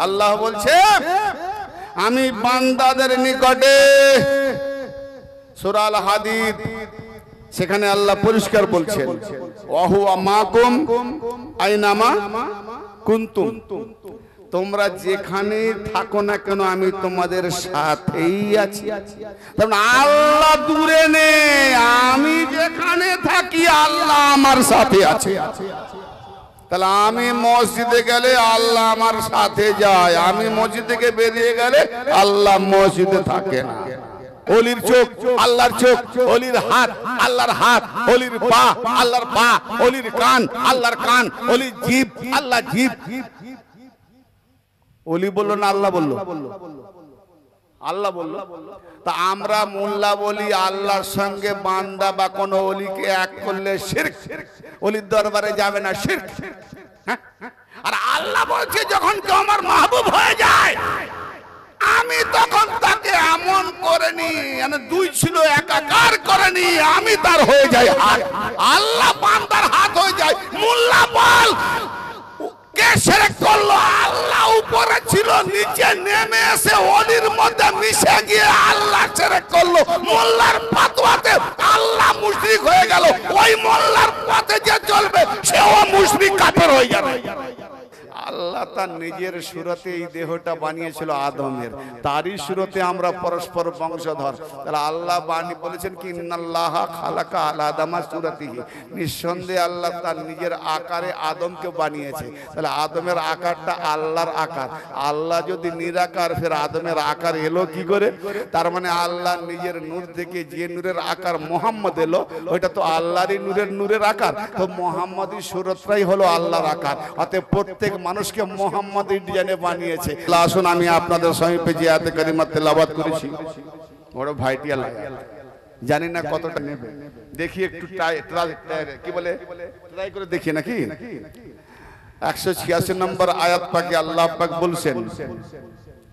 আল্লাহ বলছে আমি বান্দাদের নিকটে সূরা আল হাদিদ সেখানে আল্লাহ পরিষ্কার বলছেন ওয়াহুয়া মাকুম আইনামা কুনতুম, তোমরা যেখানে থাকো না কেন আমি তোমাদের সাথেই আছি। আল্লাহ দূরে নেই, আমি যেখানে থাকি আল্লাহ আমার সাথে আছে। তাহলে আমি মসজিদে গেলে আল্লাহ আমার সাথে যায়, আমি মসজিদ থেকে বেরিয়ে গেলে আল্লাহ মসজিদে থাকে না। অলির চোখ আল্লাহর চোখ, অলির হাত আল্লাহর হাত, অলির পা আল্লাহর পা, অলির কান আল্লাহর কান, অলির জিভ আল্লাহ জিভ। অলি বললো না আল্লাহ বললো? আল্লাহ বললো। তা আমরা মোল্লা বলি আল্লাহর সঙ্গে বান্দা বা কোন অলিকে এক করলে শিরক, অলির দরবারে যাবে না শিরক। আর আল্লাহ বলছে যখন কেউ আমার মাহবুব হয়ে যায় আমি তখন তাকে এমন করে নি, মানে দুই ছিল একাকার করে নি, আমি তার হয়ে যাই হাত, আল্লাহ বান্দার হাত হয়ে যায়। মোল্লা বল কে শিরক করলো? আল্লাহ উপরে ছিল, নিচে নেমে এসে অলির মধ্যে মিশে গিয়ে আল্লাহ শিরক করলো। মোল্লার ফাতোয়াতে আল্লাহ মুশরিক হয়ে গেল, ওই মোল্লার পথে যে চলবে সেও মুশরিক কাফের হয়ে যাবে। আল্লাহ তার নিজের সুরতে এই দেহটা বানিয়েছিল আদমের, তারই সুরতে আমরা পরস্পর বংশধর। তাহলে আল্লাহ বাণী বলেছেন কি ইন্নাল্লাহা খালাকা আলা আদামা সুরাতিহি, নিঃসন্দেহে আল্লাহ তার নিজের আকারে আদমকে বানিয়েছে। তাহলে আদমের আকারটা আল্লাহর আকার, আল্লাহ যদি নিরাকার ফের আদমের আকার এলো কি করে? তার মানে আল্লাহ নিজের নূর থেকে যে নূরের আকার মোহাম্মদ এলো ওইটা তো আল্লাহরই নূরের আকার, তো মোহাম্মদী সুরতটাই হলো আল্লাহর আকার। অতএব প্রত্যেক মানুষকে মোহাম্মদ ডিজাইনে বানিয়েছে। আসুন আমি আপনাদের সমীপে যে আয়াতে কারিমা তেলাওয়াত করেছি, বড় ভাইটি আল্লাহ জানি না কতটা নেবে, দেখি একটু কি বলে ট্রাই করে দেখি নাকি। 186 নম্বর আয়াত পাকে আল্লাহ পাক বলছেন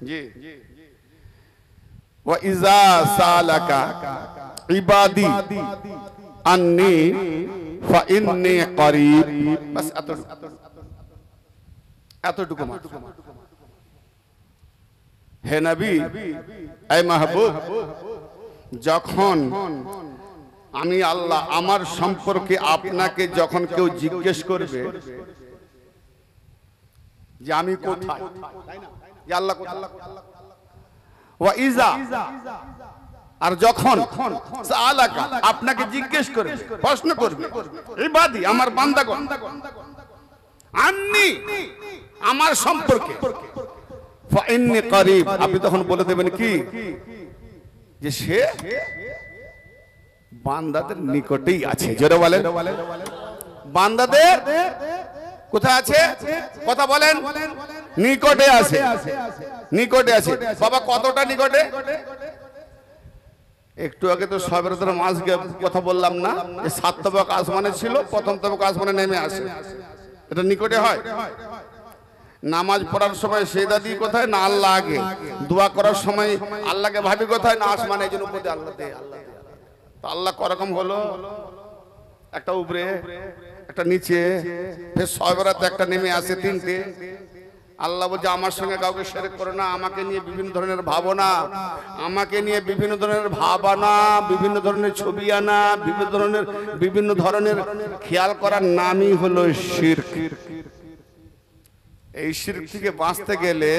জি ওয়া ইজা সালাকা ইবাদি আন্নী ফা ইন্নী করিব। বাস এতটুকু মাত্র। হে নবী, এ মাহবুব, যখন আমি আল্লাহ আমার সম্পর্কে আপনাকে যখন কেউ জিজ্ঞেস করবে যে আমি কোথায়, যে আল্লাহ কোথায়, ওয়া ইজা, আর যখন সালাকা আপনাকে জিজ্ঞেস করবে, প্রশ্ন করবে, ইবাদি আমার বান্দাগণ, আন্নি আমার সম্পর্কে, ফা ইন্নী করিব, আপনি তখন বলে দেবেন কি যে সে বান্দাদের নিকটেই আছে। জোরে বলেন, বান্দাদের কোথায় আছে? কথা বলেন, নিকটে আছে, নিকটে আছে। বাবা কতটা নিকটে? একটু আগে তো সবের মাস কথা বললাম না, 7 তবক আসমানে ছিল, প্রথম তবক আসমানে নেমে আসে, এটা নিকটে হয়। নামাজ পড়ার সময় সেজদা দিই কোথায়? না আল্লাহ আগে। দোয়া করার সময় আল্লাহকে ভাবি কোথায়? না আসমানে, এই জন্য উপরে আল্লাহ দে। তো আল্লাহ করকম হলো, একটা উপরে একটা নিচে, ফের সবেরাতে একটা নেমে আসে, 3টে। আল্লাহ বলছে আমার সঙ্গে কাউকে শিরক করো না, আমাকে নিয়ে বিভিন্ন ধরনের ভাবনা, আমাকে নিয়ে বিভিন্ন ধরনের ভাবনা, বিভিন্ন ধরনের ছবি আনা, বিভিন্ন ধরনের খেয়াল করার নামই হলো শিরক। এই শিরক থেকে বাঁচতে গেলে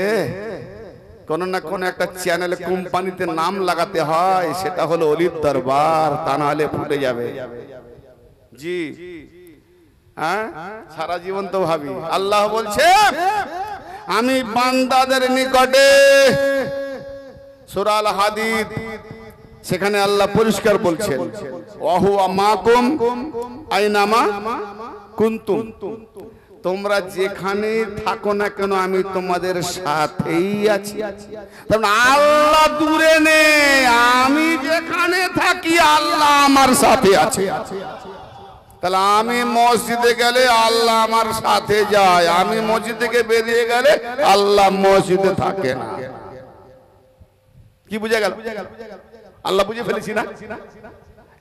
কোন না কোন একটা চ্যানেলে কোম্পানিতে নাম লাগাতে হয়, সেটা হলো অলির দরবার, তা না হলে ফুটে যাবে। জি হ্যাঁ, সারা জীবন তো ভাবি। আল্লাহ বলছে আমি বান্দাদের নিকটে, সূরা আল হাদিদ সেখানে আল্লাহ পরিষ্কার বলছেন ওয়াহুয়া মাকুম আইনামা কুনতুম, তোমরা যেখানে থাকো না কেন আমি তোমাদের সাথেই আছি। আল্লাহ দূরে নেই, আমি যেখানে থাকি আল্লাহ আমার সাথে আছে। তাহলে আমি মসজিদে গেলে আল্লাহ আমার সাথে যায়, আমি মসজিদ থেকে বেরিয়ে গেলে আল্লাহ মসজিদে থাকে না। কি বুঝে গেল? আল্লাহ বুঝে ফেলেছি না?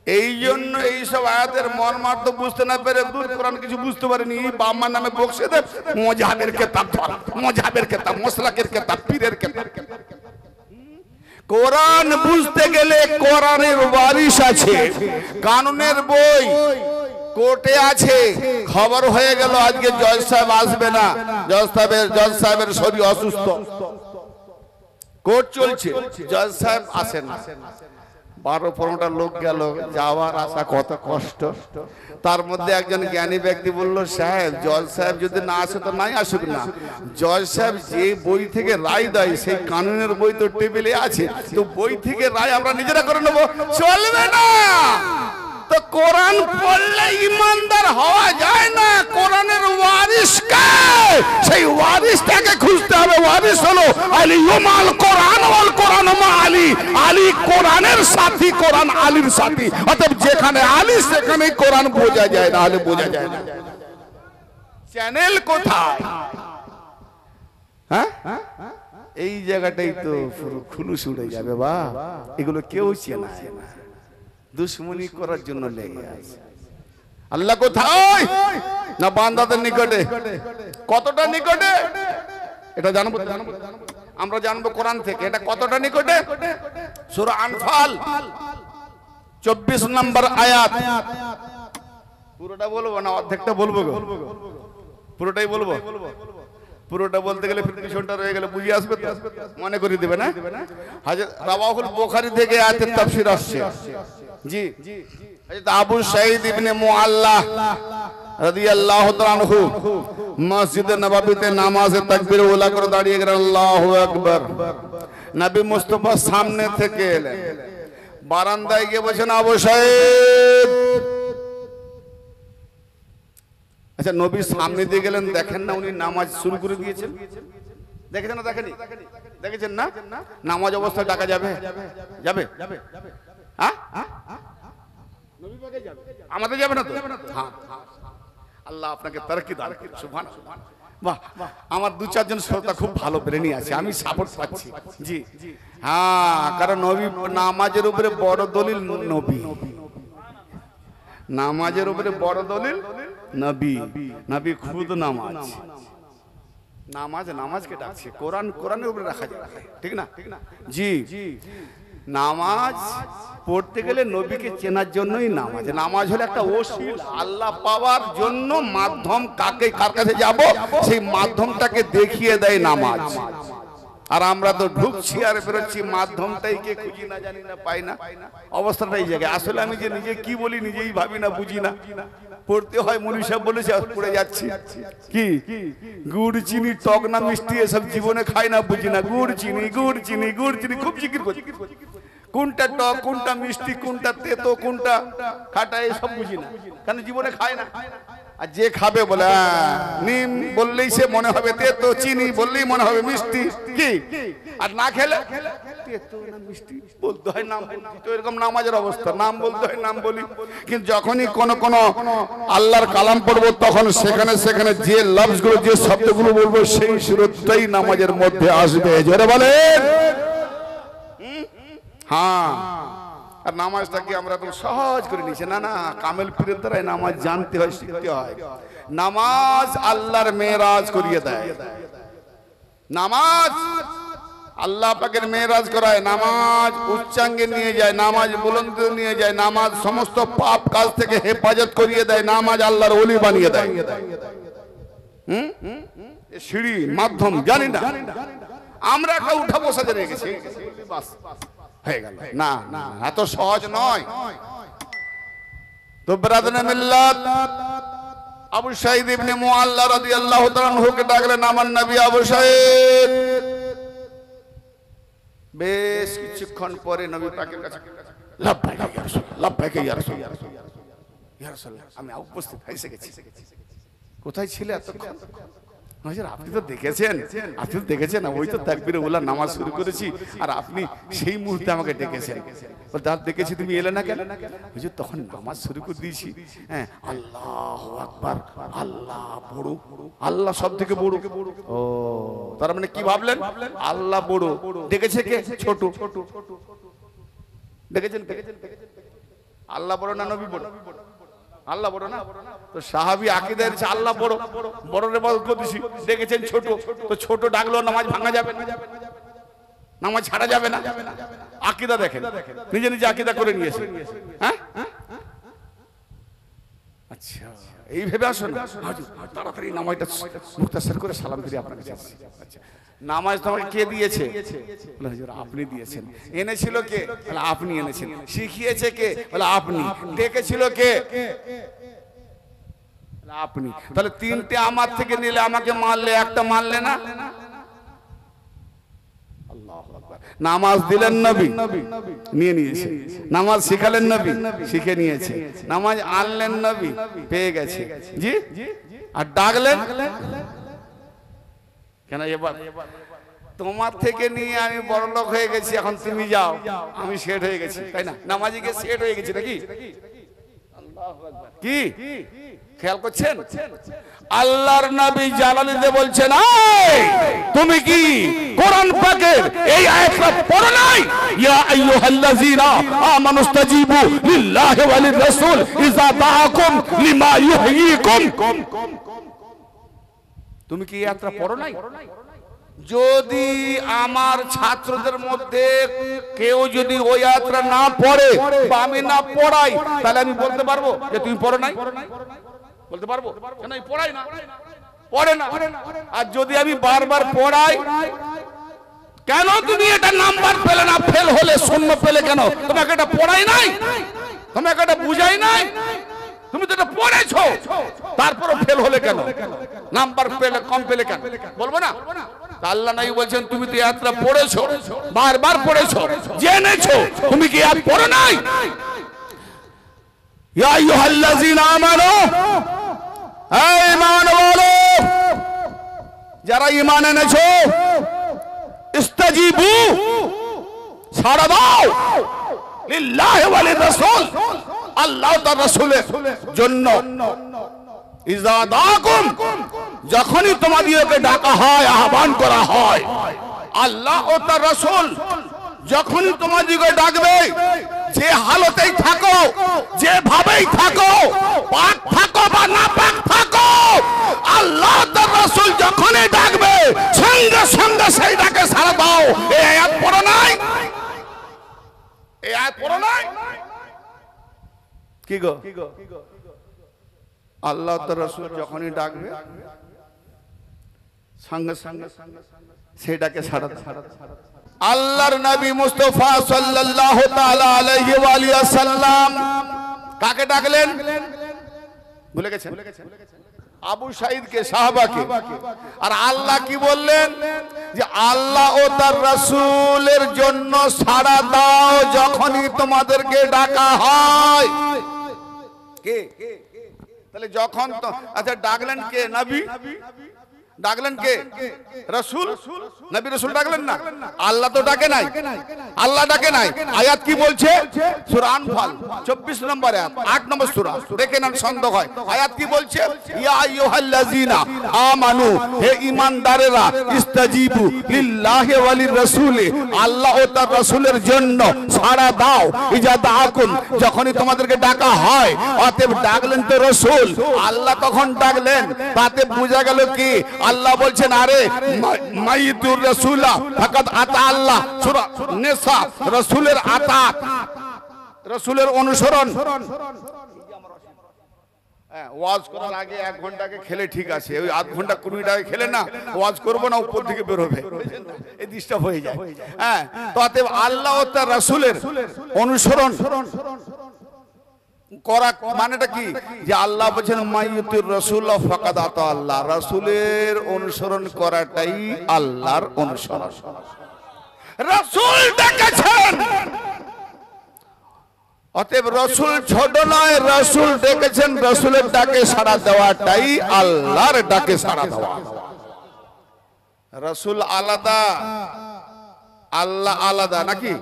এই জন্য এইসব আয়াতের মর্মার্থ বুঝতে না পেরে দূর কোরআন কিছু বুঝতে পারেনি, বাম্মার নামে বকশে দেব মজাবের কেতাব ধরা, মজাবের কেতাব, মোসলাকের কেতাব, পীরের কেতাব। কোরআন বুঝতে গেলে কোরআনের ওয়ারিশ আছে, কানুনের বই কোর্টে আছে। খবর হয়ে গেল আজকে জজ সাহেব আসবে না, জজ সাহেবের শরীর অসুস্থ, কোর্ট চলছে, জজ সাহেব আসেন না। 12-15টা লোক গেল, যাওয়ার আসা কত কষ্ট। তার মধ্যে একজন জ্ঞানী ব্যক্তি বলল, সাহেব জজ সাহেব যদি না আসে তো নাই আসুক না, জজ সাহেব যে বই থেকে রায় দেয় সেই কানুনের বই তো টেবিলে আছে, তো বই থেকে রায় আমরা নিজেরা করে নেবো, চলবে না। তো কোরআন পড়লে ইমানদার হওয়া যায় না। কোরআনের ওয়ারিস কে? সেই ওয়ারিসটাকে খুঁজতে হবে। ওয়ারিস হলো আলী উমাল কোরআন ওয়াল কোরআন মা আলী। আলী কোরআনের সাথী, কোরআন আলীর সাথী। অতএব যেখানে আলী সেখানেই কোরআন বোঝা যায়, না হলে বোঝা যায় না। চ্যানেল কোথায়? হ্যাঁ, এই জায়গাটাই তো পুরো খুলুস উড়ে যাবে। বা এগুলো কেউ চেনায় না, দুশ্মনী করার জন্য লেগে আছে। আল্লাহ কোথায়? না বান্দাদের নিকটে। কতটা নিকটে এটা জানবো, আমরা জানবো কোরআন থেকে। এটা কতটা নিকটে? সূরা আনফাল 24 নম্বর আয়াত। পুরোটা বলবো না অর্ধেকটা বলবো? পুরোটাই বলবো। পুরোটা বলতে গেলে পিছনটা রয়ে গেলে বুঝে আসবে তো, মনে করে দিবে না? হযরত রাওয়াহুল বুখারী থেকে আয়াতের তাফসীর আসছে। জি, হযরত আবু সাঈদ ইবনে মুআল্লা রাদিয়াল্লাহু তাআলা আনহু মসজিদে নববীতে নামাজে তাকবীর ওলা করে দাঁড়িয়ে গেলেন, আল্লাহু আকবার। নবী মুস্তাফা সামনে থেকে এলেন, বারান্দায় গিয়ে বসেন, আবু সাঈদ। আচ্ছা, নবীর সামনে দিয়ে গেলেন, দেখেন না উনি নামাজ শুরু করে দিয়েছেন? দেখেছেন না? দেখেনি? দেখেছেন না? নামাজ অবস্থায় ডাকা যাবে? যাবে? হ্যাঁ, নবী পাকে যাবে, আমাদের যাবে না তো? হ্যাঁ, আল্লাহ আপনাকে তারকি দান করুন। সুবহানাল্লাহ। বাহ, আমার 2-4 জন শ্রোতা খুব ভালো ব্রেনি আছে, আমি সাপোর্ট পাচ্ছি। জি, হ্যাঁ, কারণ নবী নামাজের উপরে বড় দলিল নবী, নামাজের উপরে বড় দলিল নবী। নবী খুদ নামাজ, নামাজ নামাজকে ডাকছে, কোরআন কোরআনের উপরে রাখা যায়, ঠিক না? জি, নামাজ পড়তে গেলে নবীকে চেনার জন্যই নামাজ। নামাজ হলো একটা ওসিলা, আল্লাহ পাওয়ার জন্য মাধ্যম। কাকে কার কাছে যাব সেই মাধ্যমটাকে দেখিয়ে দেয় নামাজ। আর আমরা তো ঢুকছি আর বেরোচ্ছি, মাধ্যমটাই কে খুঁজি না, জানি না, পাই না। অবস্থাটা এই জায়গায়। আসলে আমি যে নিজে কি বলি নিজেই ভাবি না, বুঝি না। পড়তে হয়, মুনি সাহেব বলেছে, পড়ে যাচ্ছি। কি গুড় চিনি টক না মিষ্টি এসব জীবনে খাই না, বুঝি না। গুড় চিনি গুড় চিনি গুড় চিনি খুব জিকির করছি, কোনটা টক কোনটা মিষ্টি কোনটা তেতো কোনটা খাটা এসব বুঝি না, কারণ জীবনে খাই না। আর যে খাবে বলে নিম বললেই সে মনে হবে তেতো, চিনি বললেই মনে হবে মিষ্টি। কি আর না খেলে তেতো না মিষ্টি বলতে হয়, নাম বলছি। তো এরকম নামাজের অবস্থা, নাম বলতে হয়, নাম বলি। কিন্তু যখনই কোন আল্লাহর কালাম পড়বো তখন সেখানে সেখানে যে লফজগুলো যে শব্দগুলো বলবো সেই সুরতটাই নামাজের মধ্যে আসবে। জোরে বলেন। হ্যাঁ, আর নামাজটাকে আমরা তো সহজ করে নিয়েছি। না না, কামেল পীরের দ্বারাই নামাজ জানতে হয়, শিখতে হয়। নামাজ আল্লাহর মেরাজ করিয়ে দেয়। নামাজ আল্লাহ পাকের মেরাজ করায়। নামাজ উচ্চাঙ্গে নিয়ে যায়, নামাজ বুলন্দ নিয়ে যায়, নামাজ সমস্ত পাপ কাজ থেকে হেফাজত করিয়ে দেয়, নামাজ আল্লাহর ওলি বানিয়ে দেয়। সিঁড়ি মাধ্যম জানি না, আমরা একটা উঠা বসা জেনে গেছি, বাস হয়ে গেল। না না, এত সহজ নয়। তো ব্রাদারে মিল্লাত আবু সাঈদ ইবনে মুআল্লা রাদিয়াল্লাহু তাআলা আনহুকে ডাকলেন, আমার নবী আবু সাঈদ। বেশ কিছুক্ষণ পরে নবী পাকের কাছে, লাব্বাইক ইয়া রাসূলুল্লাহ, লাব্বাইক ইয়া রাসূলুল্লাহ, ইয়া রাসূলুল্লাহ আমি উপস্থিত এসে গেছি। কোথায় ছিলে এতক্ষণ? আপনি তো দেখেছেন, আপনি তো দেখেছেন, ওই তো তাকবীরে ওলা নামাজ শুরু করেছি আর আপনি সেই মুহূর্তে আমাকে ডেকেছেন। দেখেছি তুমি এলে না কেন? হুজুর তখন নামাজ শুরু করে দিয়েছি। হ্যাঁ, আল্লাহু আকবার, আল্লাহ বড়, আল্লাহ সব থেকে বড়। ও, তার মানে কি ভাবলেন? আল্লাহ বড়, ডেকেছে কে? ছোট। দেখেছেন? আল্লাহ বড় না নবী বড়? আল্লাহ বড় না? তো সাহাবী আকীদা এর আল্লাহ বড়, বড় রে বল করতেছি, দেখেছেন ছোট, তো ছোট ডাকলো নামাজ ভাঙা যাবে না, নামাজ ছাড়া যাবে না। আকীদা দেখেন, নিজে নিজে আকীদা করে নিয়েছে। হ্যাঁ আচ্ছা, এই ভেবে আসুন হুজুর তাড়াতাড়ি নামাজটা মুখতাসার করে সালাম ফিরে আপনার কাছে আসছি। আচ্ছা, নামাজ তোমাকে কে দিয়েছে? বলে হুজুর আপনি দিয়েছেন। এনেছিল কে? বলে আপনি এনেছেন। শিখিয়েছে কে? বলে আপনি। ডেকেছিল কে? বলে আপনি। তাহলে তিনটে আমার থেকে নিলে আমাকে মানলে, একটা মানলে না। নামাজ দিলেন নবী, নিয়ে নিয়েছে। নামাজ শিখালেন নবী, শিখে নিয়েছে। নামাজ আনলেন নবী, পেয়ে গেছে। জি, আর ডাকলেন কেন? এবার তোমার থেকে নিয়ে আমি বড় লোক হয়ে গেছি, এখন তুমি যাও, আমি সেট হয়ে গেছি, তাই না? নামাজিকে সেট হয়ে গেছি নাকি? কি খেয়াল করছেন? আল্লাহর নবী জালালিতে বলছেন, তুমি কি কোরআন পাকের এই আয়াতটা পড়ো নাই? ইয়া আইয়ুহাল্লাযীনা আমানুস্তাজিবু লিল্লাহি ওয়া লির-রাসূল ইযা দাআকুম লিমা ইউহয়িকুম। তুমি কি এই আয়াতটা পড়ো নাই? যদি আমার ছাত্রদের মধ্যে কেউ যদি ওই আয়াতটা না পড়ে বা আমি না পড়াই, তাহলে আমি বলতে পারবো যে তুমি পড়ো নাই? বলতে পারবো? কেন আমি পড়াই না, পড়ে না। আর যদি আমি বারবার পড়াই, কেন তুমি এটা নাম্বার পেলে না? ফেল হলে শূন্য পেলে কেন? তোমাকে এটা পড়াই নাই, তোমাকে এটা বুঝাই নাই, তুমি তো এটা পড়েছো, তারপরও ফেল হলে কেন? নাম্বার পেলে কম পেলে কেন? বলবো না? আল্লাহ নাই বলছেন তুমি তো আয়াতটা পড়েছো, বারবার পড়েছো, জেনেছো, তুমি কি আয়াত পড়ো নাই? ইয়া আইয়ুহাল্লাযীনা আমানু, এই ঈমান ওয়ালো, যারা ঈমান এনেছো, ইস্তাজিবু, সাড়া দাও, লিল্লাহি ওয়া লির-রাসূল, আল্লাহ ও তার রাসূলের জন্য। ইযা দাআকুম, যখনই তোমাদেরকে ডাকা হয়, আহ্বান করা হয়, আল্লাহ ও তার রাসূল যখনই তোমাদেরকে ডাকবে, যে হালতেই থাকো, যেভাবেই থাকো, পাক থাকো বা না পাক থাকো, আল্লাহ তার রাসূল যখনই ডাকবে, সঙ্গে সঙ্গে সেই ডাকে সাড়া দাও। এই আয়াত পড়ো নাই? এই আয়াত পড়ো নাই? কি গো, আল্লাহ তার রাসূল যখনই ডাকবে, সঙ্গে সঙ্গে সেই ডাকে সাড়া দাও। আল্লাহর নবী মুস্তাফা সাল্লাল্লাহু তাআলা আলাইহি ওয়া আলিহি ওয়াসাল্লাম কাকে ডাকলেন? ভুলে গেছেন? আবু সাঈদকে, সাহাবাকে। আর আল্লাহ কি বললেন? যে আল্লাহ ও তার রাসূলের জন্য সাড়া দাও যখনই তোমাদেরকে ডাকা হয়। কে? তাহলে যখন তো, আচ্ছা ডাকলেন কে? নবী। ডাকলেন কে? রাসূল। নবী রাসূল ডাকলেন না? আল্লাহ তো ডাকে নাই, আল্লাহ ডাকে নাই। আয়াত কি বলছে? সূরা আনফাল 24 নম্বর আয়াত, 8 নম্বর সূরা, দেখে নেন সন্দেহ হয়। আয়াত কি বলছে? ইয়া আইয়ুহাল্লাযীনা আমানু, হে ঈমানদারেরা, ইস্তাজিবু লিল্লাহি ওয়া লির-রাসূলি, আল্লাহ ও তার রাসূলের জন্য সাড়া দাও। ইযা দাআকুম, যখনই তোমাদেরকে ডাকা হয়। অতএব ডাকলেন তো রাসূল, আল্লাহ তখন ডাকলেন, তাতে বোঝা গেল কি? আল্লাহ বলছেন, আরে মাইতুর রাসূলা ফাকাদ আতা আল্লাহ। সূরা নিসা, রাসূলের আতাত, রাসূলের অনুসরণ। ওয়াজ করার আগে 1 ঘন্টাকে খেলে ঠিক আছে, ওই আধ ঘন্টা 20 টাকা খেলে না ওয়াজ করবো না, উপর থেকে বের হবে, এই ডিস্টার্ব হয়ে যায়। হ্যাঁ, তো অতএব আল্লাহ ও তার রাসূলের অনুসরণ করা মানেটা কি? যে আল্লাহ বলেন মাইয়ুতির রাসূল ফাকাদ আতা আল্লাহ, রাসূলের অনুসরণ করাটাই আল্লাহর অনুসরণ। রাসূল ডেকেছেন, অতএব রাসূল ছোট নয়, রাসূল ডেকেছেন, রাসূলের ডাকে সাড়া দেওয়াটাই আল্লাহর ডাকে সাড়া দেওয়া। রাসূল আলাদা, আল্লাহ আলাদা নাকি?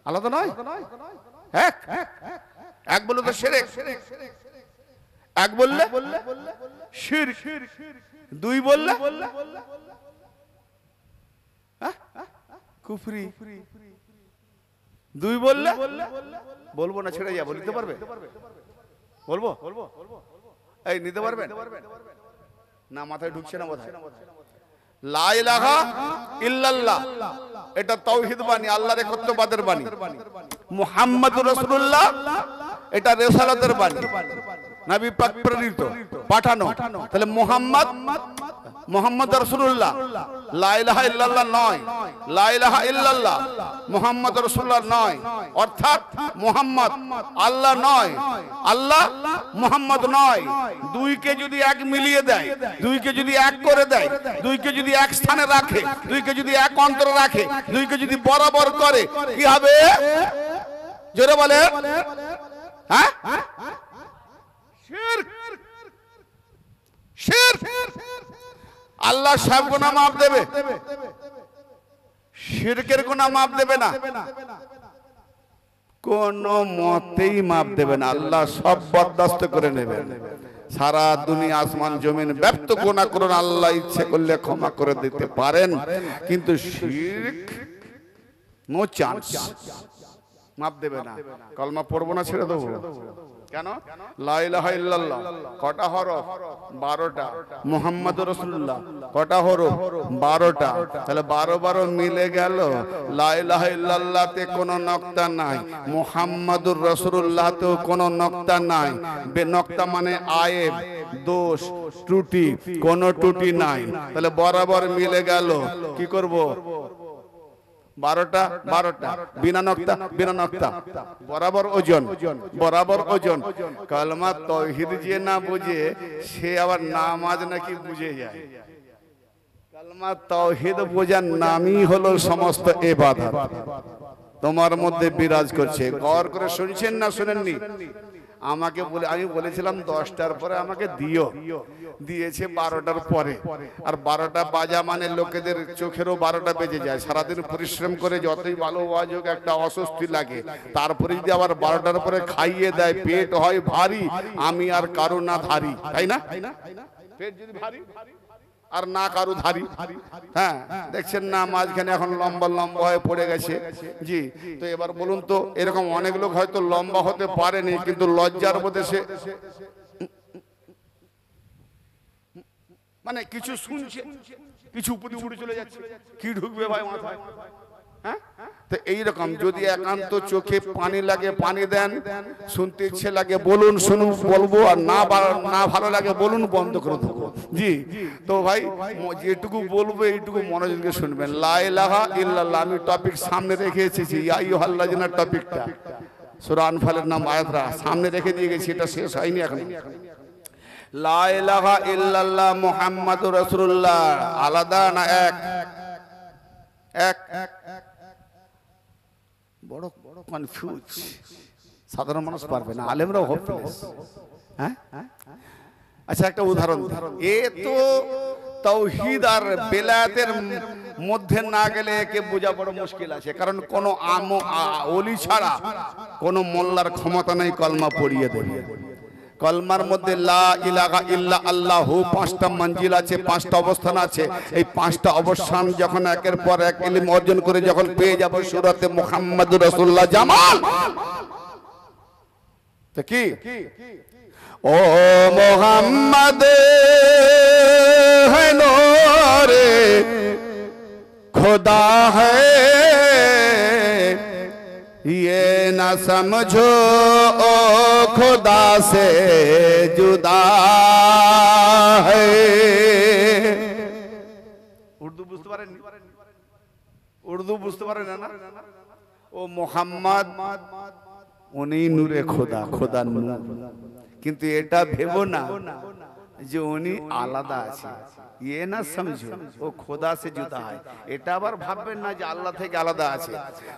আলাদা নয়? এক এক বললে তো শিরক, এক বললে শিরক, দুই বললে কুফরি। দুই বললে বলবো না, ছেড়ে যাবো। নিতে পারবে? বলবো? এই নিতে পারবেন না? মাথায় ঢুকছে না বোধহয়। লা ইলাহা ইল্লাল্লাহ এটা তাওহীদ বাণী, আল্লাহর একত্ববাদের বাণী। মুহাম্মাদুর রাসূলুল্লাহ এটা রিসালাতের বাণী, নবী পাক প্রেরিত, পাঠানো। তাহলে মুহাম্মদ রাসূলুল্লাহ, লা ইলাহা ইল্লাল্লাহ নয়, লা ইলাহা ইল্লাল্লাহ মুহাম্মদ রাসূলুল্লাহ নয়। অর্থাৎ মুহাম্মদ আল্লাহ নয়, আল্লাহ মুহাম্মদ নয়। দুইকে যদি এক মিলিয়ে দেয়, দুইকে যদি এক করে দেয়, দুইকে যদি এক স্থানে রাখে, দুইকে যদি এক অন্তরে রাখে, দুইকে যদি বরাবর করে, কি হবে? জোরে বলে। হ্যাঁ, শিরক। শিরক। আল্লাহ সব গুনাহ মাফ দেবে, শিরকের গুনাহ মাফ দেবে না, কোন মতেই মাফ দেবে না। আল্লাহ সব বরদাস্ত করে নেবেন। সারা দুনিয়া আসমান জমিন ব্যপ্ত গুনাহ করুন, আল্লাহ ইচ্ছে করলে ক্ষমা করে দিতে পারেন, কিন্তু শিরক নো চান্স, মাফ দেবে না। কলমা পড়বো না, ছেড়ে দেবো। কেন? লা ইলাহা ইল্লাল্লাহ কটা হরফ? 12টা। মুহাম্মাদুর রাসূলুল্লাহ কটা হরফ? 12টা। তাহলে 12 মিলে গেল। লা ইলাহা ইল্লাল্লাহতে কোনো নক্তা নাই, মুহাম্মাদুর রাসূলুল্লাহতেও কোনো নক্তা নাই। বেনক্তা মানে আয়েব, দোষ, ত্রুটি, কোনো ত্রুটি নাই। তাহলে বরাবর মিলে গেল। কি করব? 12টা 12টা, বিনা নক্তা বিনা নক্তা, বরাবর ওজন, বরাবর ওজন। কালমা তাওহীদ যে না বুঝে সে আবার নামাজ নাকি বুঝে যায়। কালমা তাওহীদ বোঝার নামই হলো সমস্ত ইবাদত তোমার মধ্যে বিরাজ করছে। গৌর করে শুনছেন না শুনেননি? আমাকে বলে, আমি বলেছিলাম 10টার পরে আমাকে দিও, দিয়েছে 12টার পরে। আর 12টা বাজা মানে লোকেদের চোখেরও 12টা বেজে যায়। সারাদিন পরিশ্রম করে যতই ভালো ওয়াজ হোক একটা অস্বস্তি লাগে। তারপরে যদি আবার 12টার পরে খাইয়ে দেয়, পেট হয় ভারী, আমি আর কারো না ধারি, তাই না? পেট যদি ভারী আর না কারো ধারি। হ্যাঁ, দেখছেন না মাঝখানে এখন লম্বা লম্বা হয়ে পড়ে গেছে। জি, তো এবার বলুন তো, এরকম অনেক লোক হয়তো লম্বা হতে পারেনি, কিন্তু লজ্জার মধ্যে সে মানে কিছু শুনছে, কিছু উপরে উঠে চলে যাচ্ছে, কি ঢুকবে ভাই মাথায়? হ্যাঁ, তো এইরকম যদি একান্ত চোখে পানি লাগে পানি দেন, শুনতে ইচ্ছে লাগে বলুন, শুনুন বলবো, আর না ভালো লাগে বলুন, বন্ধ করে দেবো। জি, তো ভাই যেটুকু বলবো এইটুকু মনোযোগ দিয়ে শুনবেন। লা ইলাহা ইল্লাল্লাহ আমি টপিক সামনে রেখে এসেছি। ইয়া আইয়ুহাল্লাযিনা টপিকটা সূরা আনফালের নাম আয়াতরা সামনে রেখে দিয়ে গেছি, এটা শেষ হয়নি এখন। লা ইলাহা ইল্লাল্লাহ মুহাম্মাদুর রাসূলুল্লাহ আলাদা না এক? এক। বড় বড় কনফিউজ, সাধারণ মানুষ পারবে না, আলেমরাও হোপলেস। হ্যাঁ, আচ্ছা একটা উদাহরণ। এ তো তাওহীদ আর বেলায়েতের মধ্যে না গেলে একে বোঝা বড় মুশকিল আছে। কারণ কোন ওলি ছাড়া কোন মোল্লার ক্ষমতা নেই কলমা পড়িয়ে দেবে। কলমার মধ্যে লা ইলাহা ইল্লা আল্লাহু 5টা মঞ্জিল আছে, 5টা অবস্থান আছে। এই 5টা অবস্থান যখন একের পর এক ইলম অর্জন করে যখন পেয়ে যাব সূরাতে মুহাম্মাদুর রাসূলুল্লাহ জামাল, তো কি ও মুহাম্মদ है नूरे खुदा है ये न समझो ओ खुदा से जुदा है। উর্দু বুঝতে পারেন? উর্দু বুঝতে পারেন না? ও মুহাম্মদ উনি নূরে খোদা, খোদার নূর। কিন্তু এটা ভেবো না যে উনি আলাদা আছে, ये ना समझो वो खुदा से जुदा है। এটা আবার ভাববেন না যে আল্লাহ থেকে আলাদা আছে।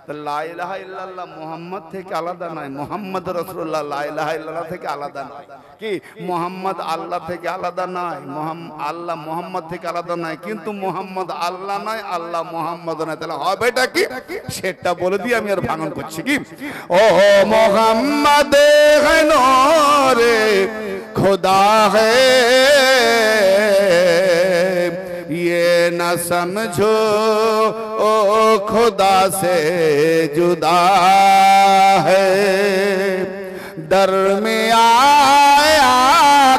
তো লা ইলাহা ইল্লাল্লাহ মুহাম্মদ থেকে আলাদা নয়, মুহাম্মদ রাসূলুল্লাহ লা ইলাহা ইল্লাল্লাহ থেকে আলাদা নয়। কি মুহাম্মদ আল্লাহ থেকে আলাদা নয়, আল্লাহ মুহাম্মদ থেকে আলাদা নয়, কিন্তু মুহাম্মদ আল্লাহ নয়, আল্লাহ মুহাম্মদ নয়। তাহলে হবেটা কি সেটা বলে দিয়ে আমি আর ভাঙন করছি। কি ও মুহাম্মদ है नूरे खुदा है ये न समझो ओ खुदा से जुदा है दर में आया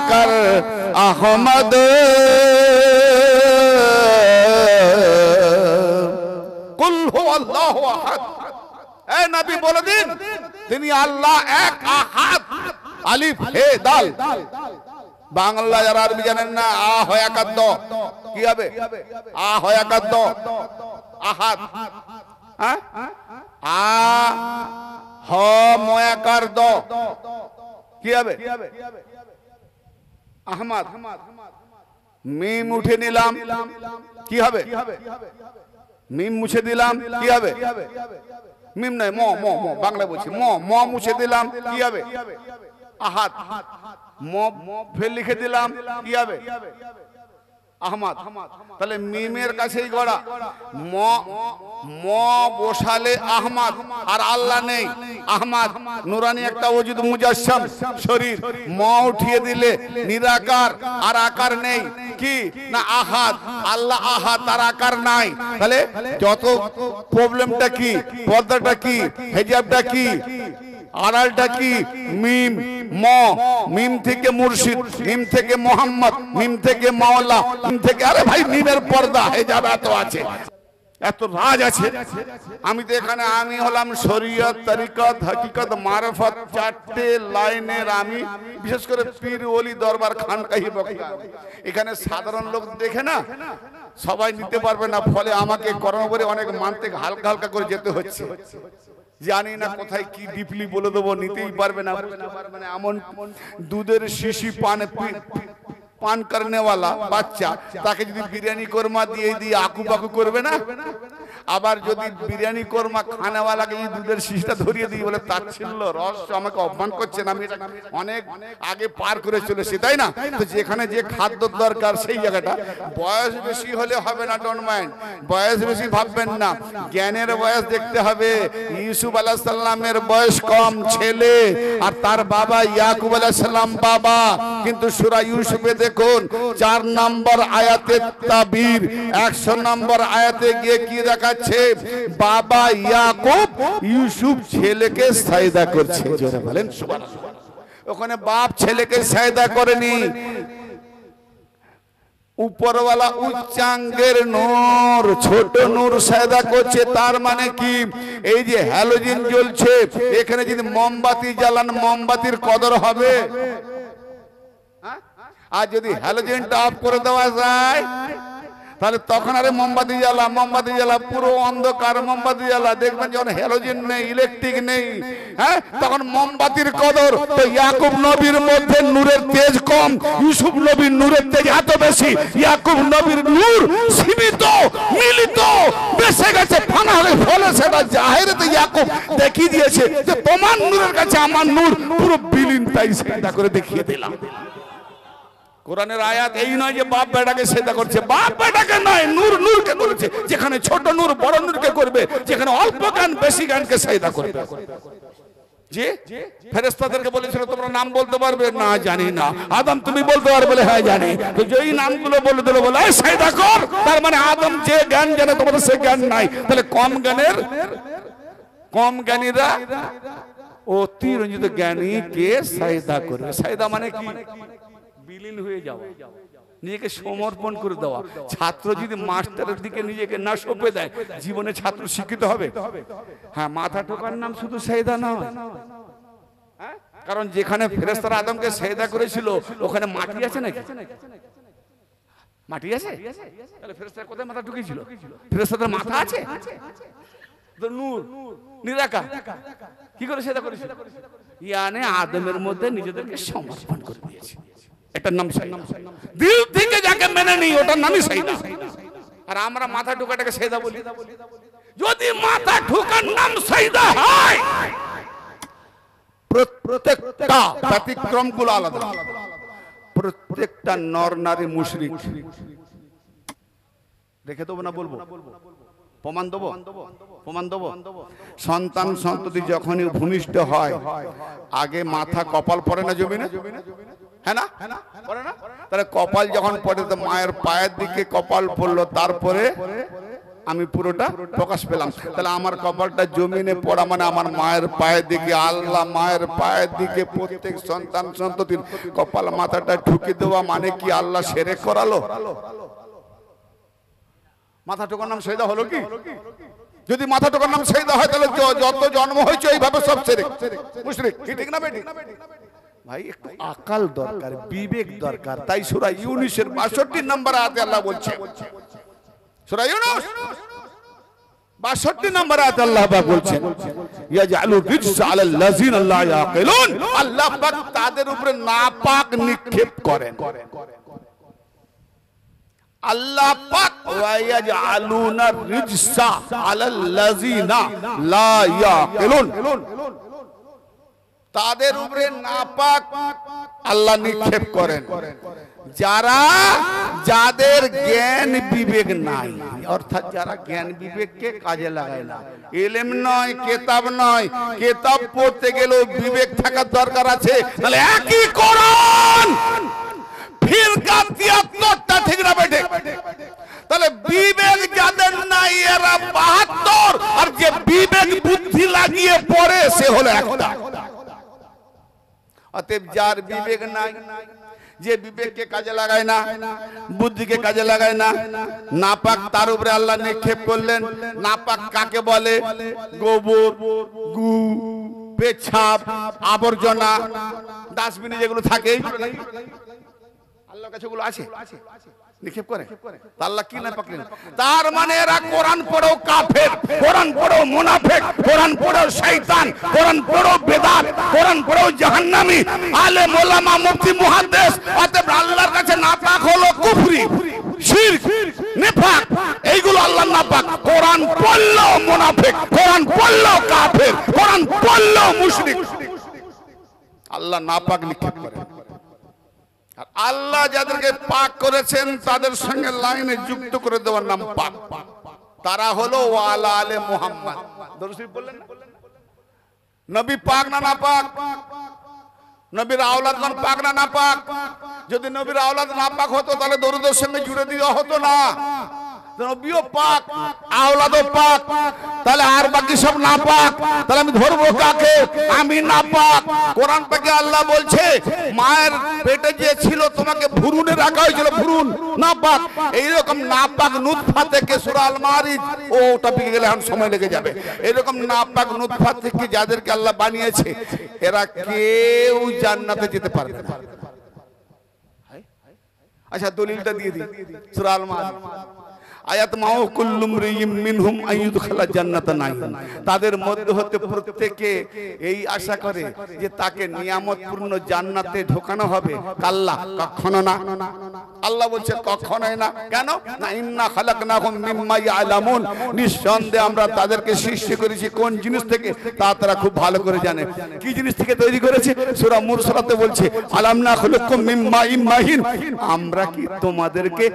कर अहमद कुल हु अल्लाहु अहद ए नबी बोले दिन তিনি আল্লাহ এক আহাদ আলিফ হে দাল বাংলা যারা আরবি জানেন না আ হয়াকার দ কি হবে আ হয়াকার দ আহাদ হ্যাঁ আ হ ময়াকার দ কি হবে আহমদ মিম উঠে নিলাম কি হবে মিম মুছে দিলাম কি হবে মিম নাই ম ম ম বাংলা বলছি ম ম মুছে দিলাম কি হবে আহাদ ম ফের লিখে দিলাম কি হবে আহমদ তাহলে মিমের কাছেই গড়া ম ম বসালে আহমদ আর আল্লাহ নেই আহমদ নুরানি একটা ওজুদ মুজাসসাম শরীর ম উঠিয়ে দিলে নিরাকার আর আকার নেই কি না আহাদ আল্লাহ আহাদ তার আকার নাই তাহলে যত প্রবলেমটা কি পর্দাটা কি হিজাবটা কি আড়ালটা কি মিম ম মিম থেকে মুর্শিদ মিম থেকে মোহাম্মদ মিম থেকে মাওলা মিম থেকে আরে ভাই মিমের পর্দা হিজাব এত আছে এত রাজ আছে আমি তো এখানে আমি হলাম শরীয়ত তরিকত হকিকত মারফত চারটে লাইনের আমি বিশেষ করে পীর ওলি দরবার খানকাহি বক্তা এখানে সাধারণ লোক দেখে না সবাই নিতে পারবে না ফলে আমাকে করোনা করে অনেক মানতে হালকা হালকা করে যেতে হচ্ছে জানি না কোথায় কি ডিপলি বলে দেবো নিতেই পারবে না মানে এমন দুধের শিশি পান करने वाला বাচ্চা তাকে যদি বিরিয়ানি কোরমা দিয়ে দিয়ে আকু বাকু করবে না আবার যদি বিরিয়ানি কোরমা খানেওয়ালাকে যদি দুধের শিশিটা ধরিয়ে দিই বলে তাচ্ছিল্য রস আমাকে অপমান করছেন আমি এটা অনেক আগে পার করে চলেছি তাই না তো যেখানে যে খাদ্য দরকার সেই জায়গাটা বয়স বেশি হলে হবে না ডোন্ট মাইন্ড বয়স বেশি ভাববেন না জ্ঞানের বয়স দেখতে হবে ইউসুফ আলাইহিস সালামের বয়স কম ছেলে আর তার বাবা ইয়াকুব আলাইহিস সালাম বাবা কিন্তু সূরা ইউসুফে দেখুন 4 নম্বর আয়াতে তাবির 100 নম্বর আয়াতে গিয়ে কি দেখাচ্ছে বাবা ইয়াকুব ইউসুফ ছেলেকে সাজদা করছে জোরে বলেন সুবহানাল্লাহ ওখানে বাপ ছেলেকে সাজদা করেনি উপরওয়ালা উচ্চাঙ্গের নূর ছোট নূর সাজদা করছে তার মানে কি এই যে হ্যালোজেন জ্বলছে এখানে যদি মোমবাতি জ্বালান মোমবাতির কদর হবে আর যদি হ্যালোজেনটা অফ করে দেওয়া যায় তাহলে তখন আরে মোমবাতি জ্বালা পুরো অন্ধকার মোমবাতি জ্বালা দেখবেন যখন হ্যালোজেন নেই ইলেকট্রিক নেই হ্যাঁ তখন মোমবাতির কদর তো ইয়াকুব নবীর মধ্যে নূরের তেজ কম ইউসুফ নবীর নূরের তেজ এত বেশি ইয়াকুব নবীর নূর সীমিত মিলিত বেশে গেছে ফানা হলে ফলে সেটা জাহেরেতে ইয়াকুব দেখিয়ে দিয়েছে যে তোমার নূরের কাছে আমার নূর পুরো বিলীন তাই সেটা করে দেখিয়ে দিলাম কোরআনের আয়াত এই নয় যে বাপ বেটাকে সেজদা করছে বাপ বেটাকে নয় নূর নূরকে করেছে যেখানে ছোট নূর বড় নূরকে করবে যেখানে অল্প জ্ঞান বেশি জ্ঞানকে সেজদা করবে জি ফেরেশতাদেরকে বলেছিল তোমরা নাম বলতে পারবে না জানি না আদম তুমি বলতে পারবে বলে হ্যাঁ জানি তো যেই নামগুলো বলে দিল বলে এই সেজদা কর তার মানে আদম যে জ্ঞান জানে তোমাদের সে জ্ঞান নাই তাহলে কম জ্ঞানীরা অতিরঞ্জিত জ্ঞানীকে সেজদা করবে সেজদা মানে কি বিলীন হয়ে যাওয়া নিজেকে সমর্পণ করে দেওয়া ছাত্র যদি মাস্টারের দিকে নিজেকে না সঁপে দেয় জীবনে ছাত্র শিক্ষিত হবে হ্যাঁ মাথা ঠোকার নাম শুধু সেজদা নয় কারণ যেখানে ফেরেশতারা আদমকে সেজদা করেছিল ওখানে মাটি আছে নাকি মাটি আছে তাহলে ফেরেশতারা কোথায় মাথা ঢুকিয়েছিল ফেরেশতাদের মাথা আছে তো নূর নিরাকার কি করে সেজদা করেছিল ইয়ানে আদমের মধ্যে নিজেদেরকে সমর্পণ করে দিয়েছে এটার নাম সাজদা দিল থেকে যাকে মেনে নেই ওটার নামই সাজদা আর আমরা মাথা ঠোকাটাকে সাজদা বলি যদি মাথা ঠোকার নাম সাজদা হয় প্রত্যেকটা ব্যতিক্রমগুলো আলাদা প্রত্যেকটা নর নারী মুশরিক দেখে দেবো না বলবো প্রমাণ দেবো সন্তান সন্ততি যখনই ভূমিষ্ঠ হয় আগে মাথা কপাল পড়ে না জমিনে হ্যাঁ না, পড়ে না? তাহলে কপাল যখন পড়ে তো মায়ের পায়ের দিকে কপাল পড়লো, তারপরে আমি পুরোটা প্রকাশ পেলাম। তাহলে আমার কপালটা জমিনে পড়া মানে আমার মায়ের পায়ের দিকে। আল্লাহ মায়ের পায়ের দিকে প্রত্যেক সন্তান সন্ততির কপাল মাথাটা ঢুকে দেওয়া মানে কি আল্লাহ শিরক করালো? মাথা ঠোকার নাম সেজদা হলো কি? যদি মাথা ঠোকার নাম সেজদা হয় তাহলে যত জন্ম হয়েছে এইভাবে সব শিরক মুশরিক। ঠিক না বেটি? ভাই একটু আকাল দরকার, বিবেক দরকার। তাই সূরা ইউনূসের ৬২ নম্বর আয়াতে আল্লাহ বলছে, সূরা ইউনূস ৬২ নম্বর আয়াতে আল্লাহ পাক বলছেন, ইয়াজআলু রিজসা আলাল লাযিনা লা ইয়াকিলুন, আল্লাহ পাক তাদের উপরে নাপাক নিক্ষেপ করেন। আল্লাহ পাক ওয়ায়াজআলুনা রিজসা আলাল লাযিনা লা ইয়াকিলুন, তাদের উপরে নাপাক আল্লাহ নিক্ষেপ করেন যাদের জ্ঞান বিবেক নাই, অর্থাৎ যারা জ্ঞান বিবেককে কাজে লাগায় না। ইলম নয়, কেতাব নয়, কেতাব পড়তে গেলেও বিবেক থাকার দরকার আছে। তাহলে একই কোরআন ফিরকা ৭৩টা, ঠিক না বেঠে? তাহলে বিবেক যাদের নাই এরা ৭২, আর যে বিবেক বুদ্ধি লাগিয়ে পড়ে সে হলো একটা। অতএব যার বিবেক নাই, যে বিবেককে কাজে লাগায় না, বুদ্ধিকে কাজে লাগায় না, নাপাক তার উপরে আল্লাহ নিক্ষেপ করলেন। নাপাক কাকে বলে? গোবর, গু, পেছাব, আবর্জনা, ডাস্টবিনে যেগুলো থাকে, আল্লাহর কাছে ওগুলো আছে, নিক্ষেপ করে। আল্লাহ কি না পাকলেন? তার মানে এরা কোরআন পড়েও কাফের, কোরআন পড়েও মুনাফিক, কোরআন পড়েও শয়তান, কোরআন পড়েও বেদাত, কোরআন পড়েও জাহান্নামী, আলেম ওলামা মুফতি মুহাদ্দিস। অতএব আল্লাহর কাছে নাপাক হলো কুফরি, শিরক, নিফাক, এইগুলো আল্লাহর নাপাক। কোরআন পড়লেও মুনাফিক, কোরআন পড়লেও কাফের, কোরআন পড়লেও মুশরিক। আল্লাহ নাপাক নিক্ষেপ করেন। আর আল্লাহ যাদেরকে পাক করেছেন তাদের সঙ্গে লাইনে যুক্ত করে দেওয়ার নাম পাক। তারা হলো ওয়ালা আলে মুহাম্মদ। দরুদ শরীফ বললেন না? নবী পাক না নাপাক? নবীর আওলাদগণ পাক না নাপাক? যদি নবীর আওলাদ নাপাক হতো তাহলে দরুদের সঙ্গে জুড়ে দেওয়া হতো না। নবীও পাক, আওলাদও পাক, তাহলে আর বাকি সব নাপাক। তাহলে আমি ধরবো কাকে? আমি নাপাক। কোরআন পাকে আল্লাহ বলছে মায়ের পেটে যে ছিল তোমাকে ভ্রূণে রাখা হয়েছিল, ভ্রূণ নাপাক। এইরকম নাপাক নুতফা থেকে সূরা আল মারিজ, ও টপিকে গেলে এখন সময় লেগে যাবে। এরকম নাপাক নুতফা থেকে যাদেরকে আল্লাহ বানিয়েছে এরা কেউ জান্নাতে যেতে পারবে না। আচ্ছা দলিলটা দিয়ে দিই, সূরা আল মারিজ আয়াত মাউ কুল্লুম রিম মিনহুম আইয়ুদখালা জান্নাতান নাঈম। তাদের মধ্যে হতে প্রত্যেকে এই আশা করে যে তাকে নিয়ামতপূর্ণ জান্নাতে ঢোকানো হবে। কাল্লা, কখনো না। আল্লাহ বলছে কখনোই না। কেন না? ইন্না খালাকনাহুম মিম্মা ইয়ালামুন, নিঃসন্দেহে আমরা তাদেরকে সৃষ্টি করেছি কোন জিনিস থেকে তা তারা খুব ভালো করে জানে। কি জিনিস থেকে তৈরি করেছে? সূরা মুরসালাতে বলছে আলাম নাখলুকুম মিম্মা ইমাহিন, আমরা কি তোমাদেরকে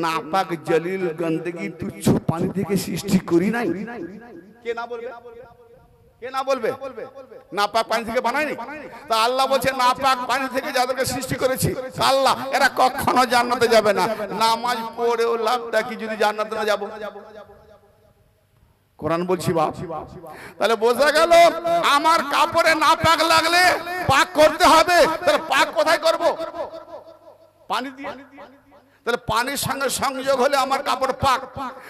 নাপাক জলিল গন্দেগী তুচ্ছ পানি থেকে সৃষ্টি করি নাই? কে না বলবে? কে না বলবে? নাপাক পানি থেকে বানায়নি? তা আল্লাহ বলছে নাপাক পানি থেকে যাদেরকে সৃষ্টি করেছি আল্লাহ, এরা কখনো জান্নাতে যাবে না। নামাজ পড়েও লাভটা কি যদি জান্নাতে না যাব? কোরআন বলছি বাপ। তাহলে বোঝা গেল আমার কাপড়ে নাপাক লাগলে পাক করতে হবে। তাহলে পাক কোথায় করব? পানি দিয়ে। তাহলে পানির সঙ্গে সংযোগ হলে আমার কাপড় পাক।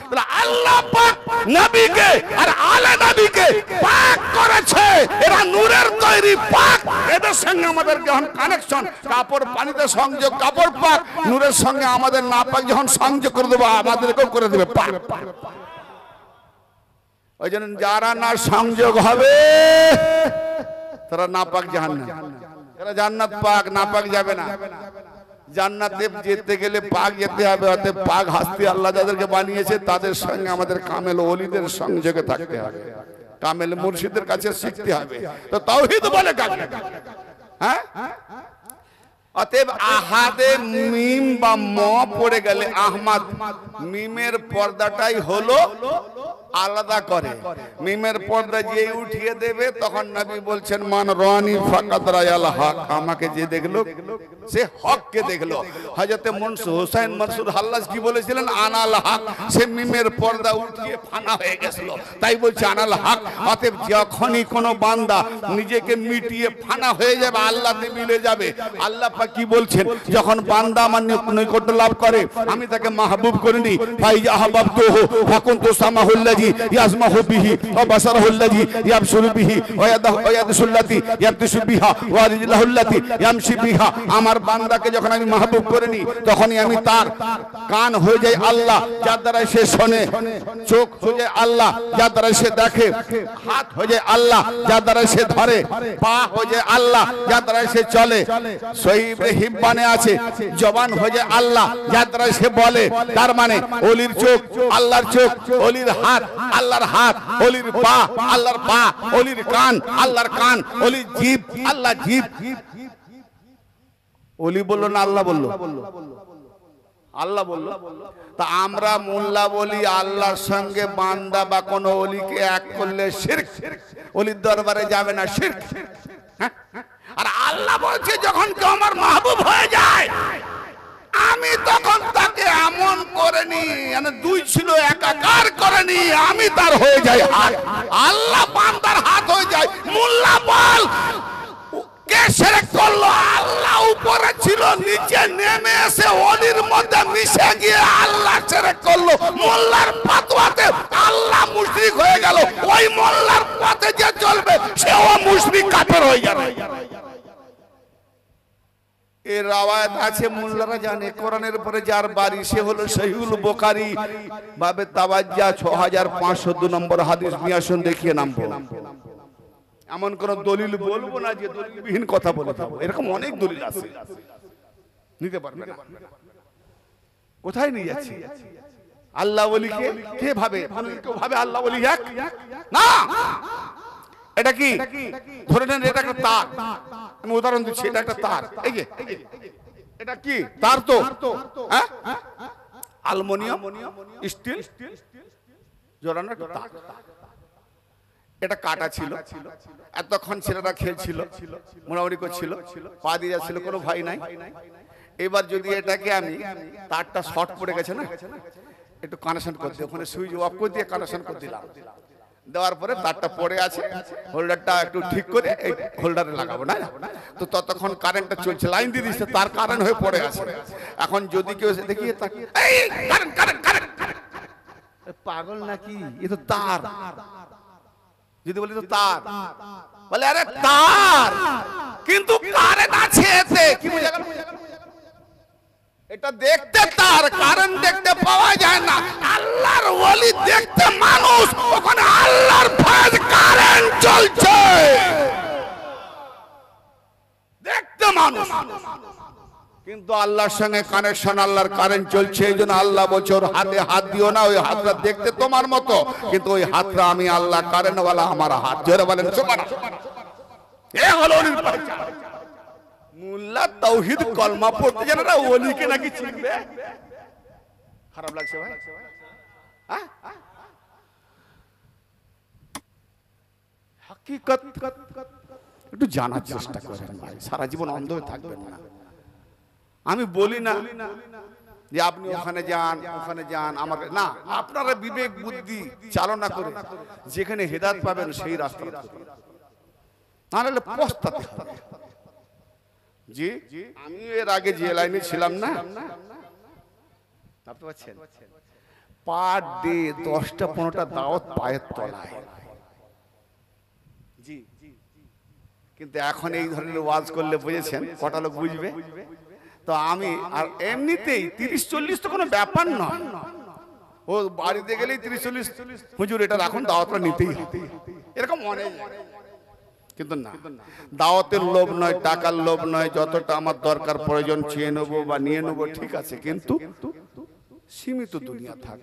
তাহলে আল্লাহ পাক নবীকে আর আলে নবীকে পাক করেছে, এরা নূরের তৈরি পাক। এদের সঙ্গে আমাদের যখন কানেকশন, কাপড় পানিতে সংযোগ, কাপড় পাক। নূরের সঙ্গে আমাদের নাপাক যখন সংযোগ করে দেবো আমাদেরকেও করে দেবে পাক। ওই জন্য যারা না সংযোগ হবে তারা নাপাক জাহান্নাম, এরা জান্নাত পাক, নাপাক যাবে না। জান্নাতে যেতে গেলে পাক যেতে হবে। অতএব পাক হাস্তি আল্লাহ যাদেরকে বানিয়েছে তাদের সঙ্গে আমাদের কামেল ওলিদের সংযোগে থাকতে হবে, কামেল মুর্শিদের কাছে শিখতে হবে। তো তাওহীদ বলে কাকে? হ্যাঁ, অতএব আহাদে মিম বা ম পড়ে গেলে আহমদ, মিমের পর্দাটাই হলো আলাদা করে। মিমের পর্দা যে উঠিয়ে দেবে তখন নবী বলছেন মান রানি ফাকাদ রায়াল হক, আমাকে যে দেখলো সে হককে দেখলো। হযরতে মনসুর হোসেন মনসুর হাল্লাজ কি বলেছিলেন? আনাল হক। সে মিমের পর্দা উঠিয়ে ফানা হয়ে গেছিল, তাই বলছে আনাল হক। অতএব যখনই কোনো বান্দা নিজেকে মিটিয়ে ফানা হয়ে যাবে আল্লাহতে মিলে যাবে। আল্লাহ পাক কি বলছেন? যখন বান্দা আমার নৈকট্য লাভ করে আমি তাকে মাহবুব করে নিই। ফাইজা আহবাবতুহু ফাকুনতু সামাহুল্লাযী ইয়াসমাহু বিহি ওয়া বাসারুহুল্লাযী ইয়াবসুরু বিহি ওয়া ইয়াদুল্লাতী ইয়াবতিশু বিহা ওয়া রিজলুল্লাতী ইয়ামশি বিহা। আমার বান্দাকে যখন আমি মাহবুব করে নিই তখনই আমি তার কান হয়ে যাই আল্লাহ, যার দ্বারা সে শোনে, চোখ হয়ে যায় আল্লাহ, যার দ্বারা সে দেখে, হাত হয়ে যায় আল্লাহ, যার দ্বারা সে ধরে, পা হয়ে যায় আল্লাহ, যার দ্বারা সে চলে। সহিহ হিব্বানে আছে জবান হয়ে যায় আল্লাহ, যার দ্বারা সে বলে। তার মানে ওলির চোখ আল্লাহর চোখ, ওলির হাত আল্লাহর হাত, ওলির পা আল্লাহর পা, ওলির কান আল্লাহর কান, ওলির জিভ আল্লাহ জিভ। ওলি বললো না আল্লাহ বললো? আল্লাহ বলল। তা আমরা মোল্লা বলি আল্লাহর সঙ্গে বান্দা বা কোন ওলিকে এক করলে শিরক, ওলির দরবারে যাবে না, শিরক। আর আল্লাহ বলছে যখন কেউ আমার মাহবুব হয়ে যায় আমি তখন তাকে এমন করে নি, মানে দুই ছিল একাকার করে নি, আমি তার হয়ে যাই হাত, আল্লাহ বান্দার হাত হয়ে যায়। মোল্লা বল কে শিরক করলো? আল্লাহ উপরে ছিল, নিচে নেমে এসে ওলির মধ্যে মিশে গিয়ে আল্লাহ শিরক করলো। মোল্লার ফতোয়াতে আল্লাহ মুশরিক হয়ে গেল, ওই মোল্লার পথে যে চলবে সেও মুশরিক কাফের হয়ে যাবে। এর রাওয়ায়াত আছে, মোল্লারা জানে কোরআনের পরে যার বাড়ি সে হলো সহিহুল বুখারী বাবে তাওয়াজ্জা 6502 নম্বর হাদিস নিয়ে আসুন, দেখিয়ে নামবো। এমন কোন দলিল বলবো না যে দলিলবিহীন কথা বলে থাকবো, এরকম অনেক দলিল আছে, নিতে পারবে না। কোথায় নিয়ে যাচ্ছি? আল্লাহ ওলিকে কে ভাবে? কেউ ভাবে আল্লাহ ওলি এক না। এটা কি? ধরে নেন এটা একটা তার, আমি উদাহরণ দিচ্ছি, এটা একটা তার, এই যে এটা কি তার? তো হ্যাঁ, অ্যালুমিনিয়াম স্টিল জড়ানো একটা তার। এটা কাটা ছিল, এতক্ষণ ছেলেরা খেলছিল, মোড়ামুড়ি করছিল, পা দিয়ে যাচ্ছিল, কোনো ভয় নাই। এবার যদি এটাকে আমি তারটা শর্ট পড়ে গেছে না, একটু কানেকশন করতে, ওখানে সুইচ অফ করে দিয়ে কানেকশন করে দিলাম, দেওয়ার পরে তারটা পড়ে আছে, হোল্ডারটা একটু ঠিক করে এই হোল্ডারে লাগাবো না, তো ততক্ষণ কারেন্টটা চলছে, লাইন দিয়ে দিচ্ছে, তার কারেন্ট হয়ে পড়ে আছে। এখন যদি কেউ এসে দেখি পাগল নাকি, এ তো তার, যদি বলি তো তার, বলে আরে তার কিন্তু কারেন্ট আছে এতে, কি বুঝা গেল? এটা দেখতে তার, কারেন্ট দেখতে পাওয়া যায় না। আল্লাহর ওলি দেখতে মানুষ, ওখানে আল্লাহর ফয়েজ কারেন্ট চলছে, দেখতে মানুষ কিন্তু আল্লাহর সঙ্গে কানেকশন, আল্লাহর কারেন্ট চলছে। এই জন্য আল্লাহ বলছে ওর হাতে হাত দিও না, ওই হাতটা দেখতে তোমার মতো কিন্তু ওই হাতটা আমি আল্লাহ কারেন্টওয়ালা, আমার হাত। জোরে বলেন সুবহানাল্লাহ। এ হলো ওলির পরিচয়। মোল্লা তাওহীদ কলমা পড়তে জানে না, ওলিকে নাকি চিনবে? খারাপ লাগছে ভাই? হ্যাঁ, হাকিকত একটু জানার চেষ্টা করেন ভাই, সারা জীবন অন্ধ হয়ে থাকবেন না। আমি বলি না যে আপনি ওখানে যান, ওখানে যান, আমার না, আপনারা বিবেক বুদ্ধি চালনা করে যেখানে হেদায়েত পাবেন সেই রাস্তা ধরুন, নাহলে পস্তাতে হবে। জি, আমি এর আগে যে লাইনে ছিলাম না, ভাবতে পারছেন, পার ডে 10টা 15টা দাওয়াত পায়ের তলায়। জি, কিন্তু এখন এই ধরনের ওয়াজ করলে বুঝেছেন কটা লোক বুঝবে? তো আমি আর এমনিতেই 30-40 তো কোনো ব্যাপার নয়, ও বাড়িতে গেলেই 30-40 হুজুর এটা রাখুন, দাওয়াতটা নিতেই হবে, এরকম অনেক। কিন্তু না, দাওয়াতের লোভ নয়, টাকার লোভ নয়, যতটা আমার দরকার প্রয়োজন চেয়ে নেবো বা নিয়ে নেবো, ঠিক আছে, কিন্তু সীমিত দুনিয়া থাক।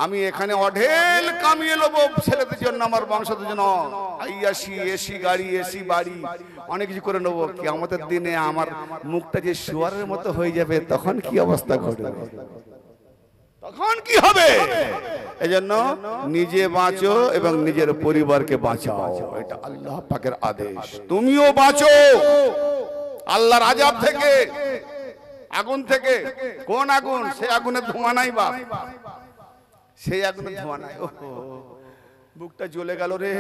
আমি এখানে অঢেল কামিয়ে নেবো ছেলেদের জন্য, আমার বংশদের জন্য, এসি গাড়ি, এসি বাড়ি, অনেক কিছু করে নেবো। কিয়ামতের দিনে আমার মুখটা যে শুয়ারের মতো হয়ে যাবে, তখন কি অবস্থা ঘটবে? তখন কি হবে? এজন্য নিজে বাঁচো এবং নিজের পরিবারকে বাঁচাও, এটা আল্লাহ পাকের আদেশ। তুমিও বাঁচো আল্লাহর আযাব থেকে, আগুন থেকে। কোন আগুন? সে আগুনের ধোঁয়া নাই বাপ, সেই আগুনের ধোঁয়া নাই। ওহো, বুকটা জ্বলে গেল রে,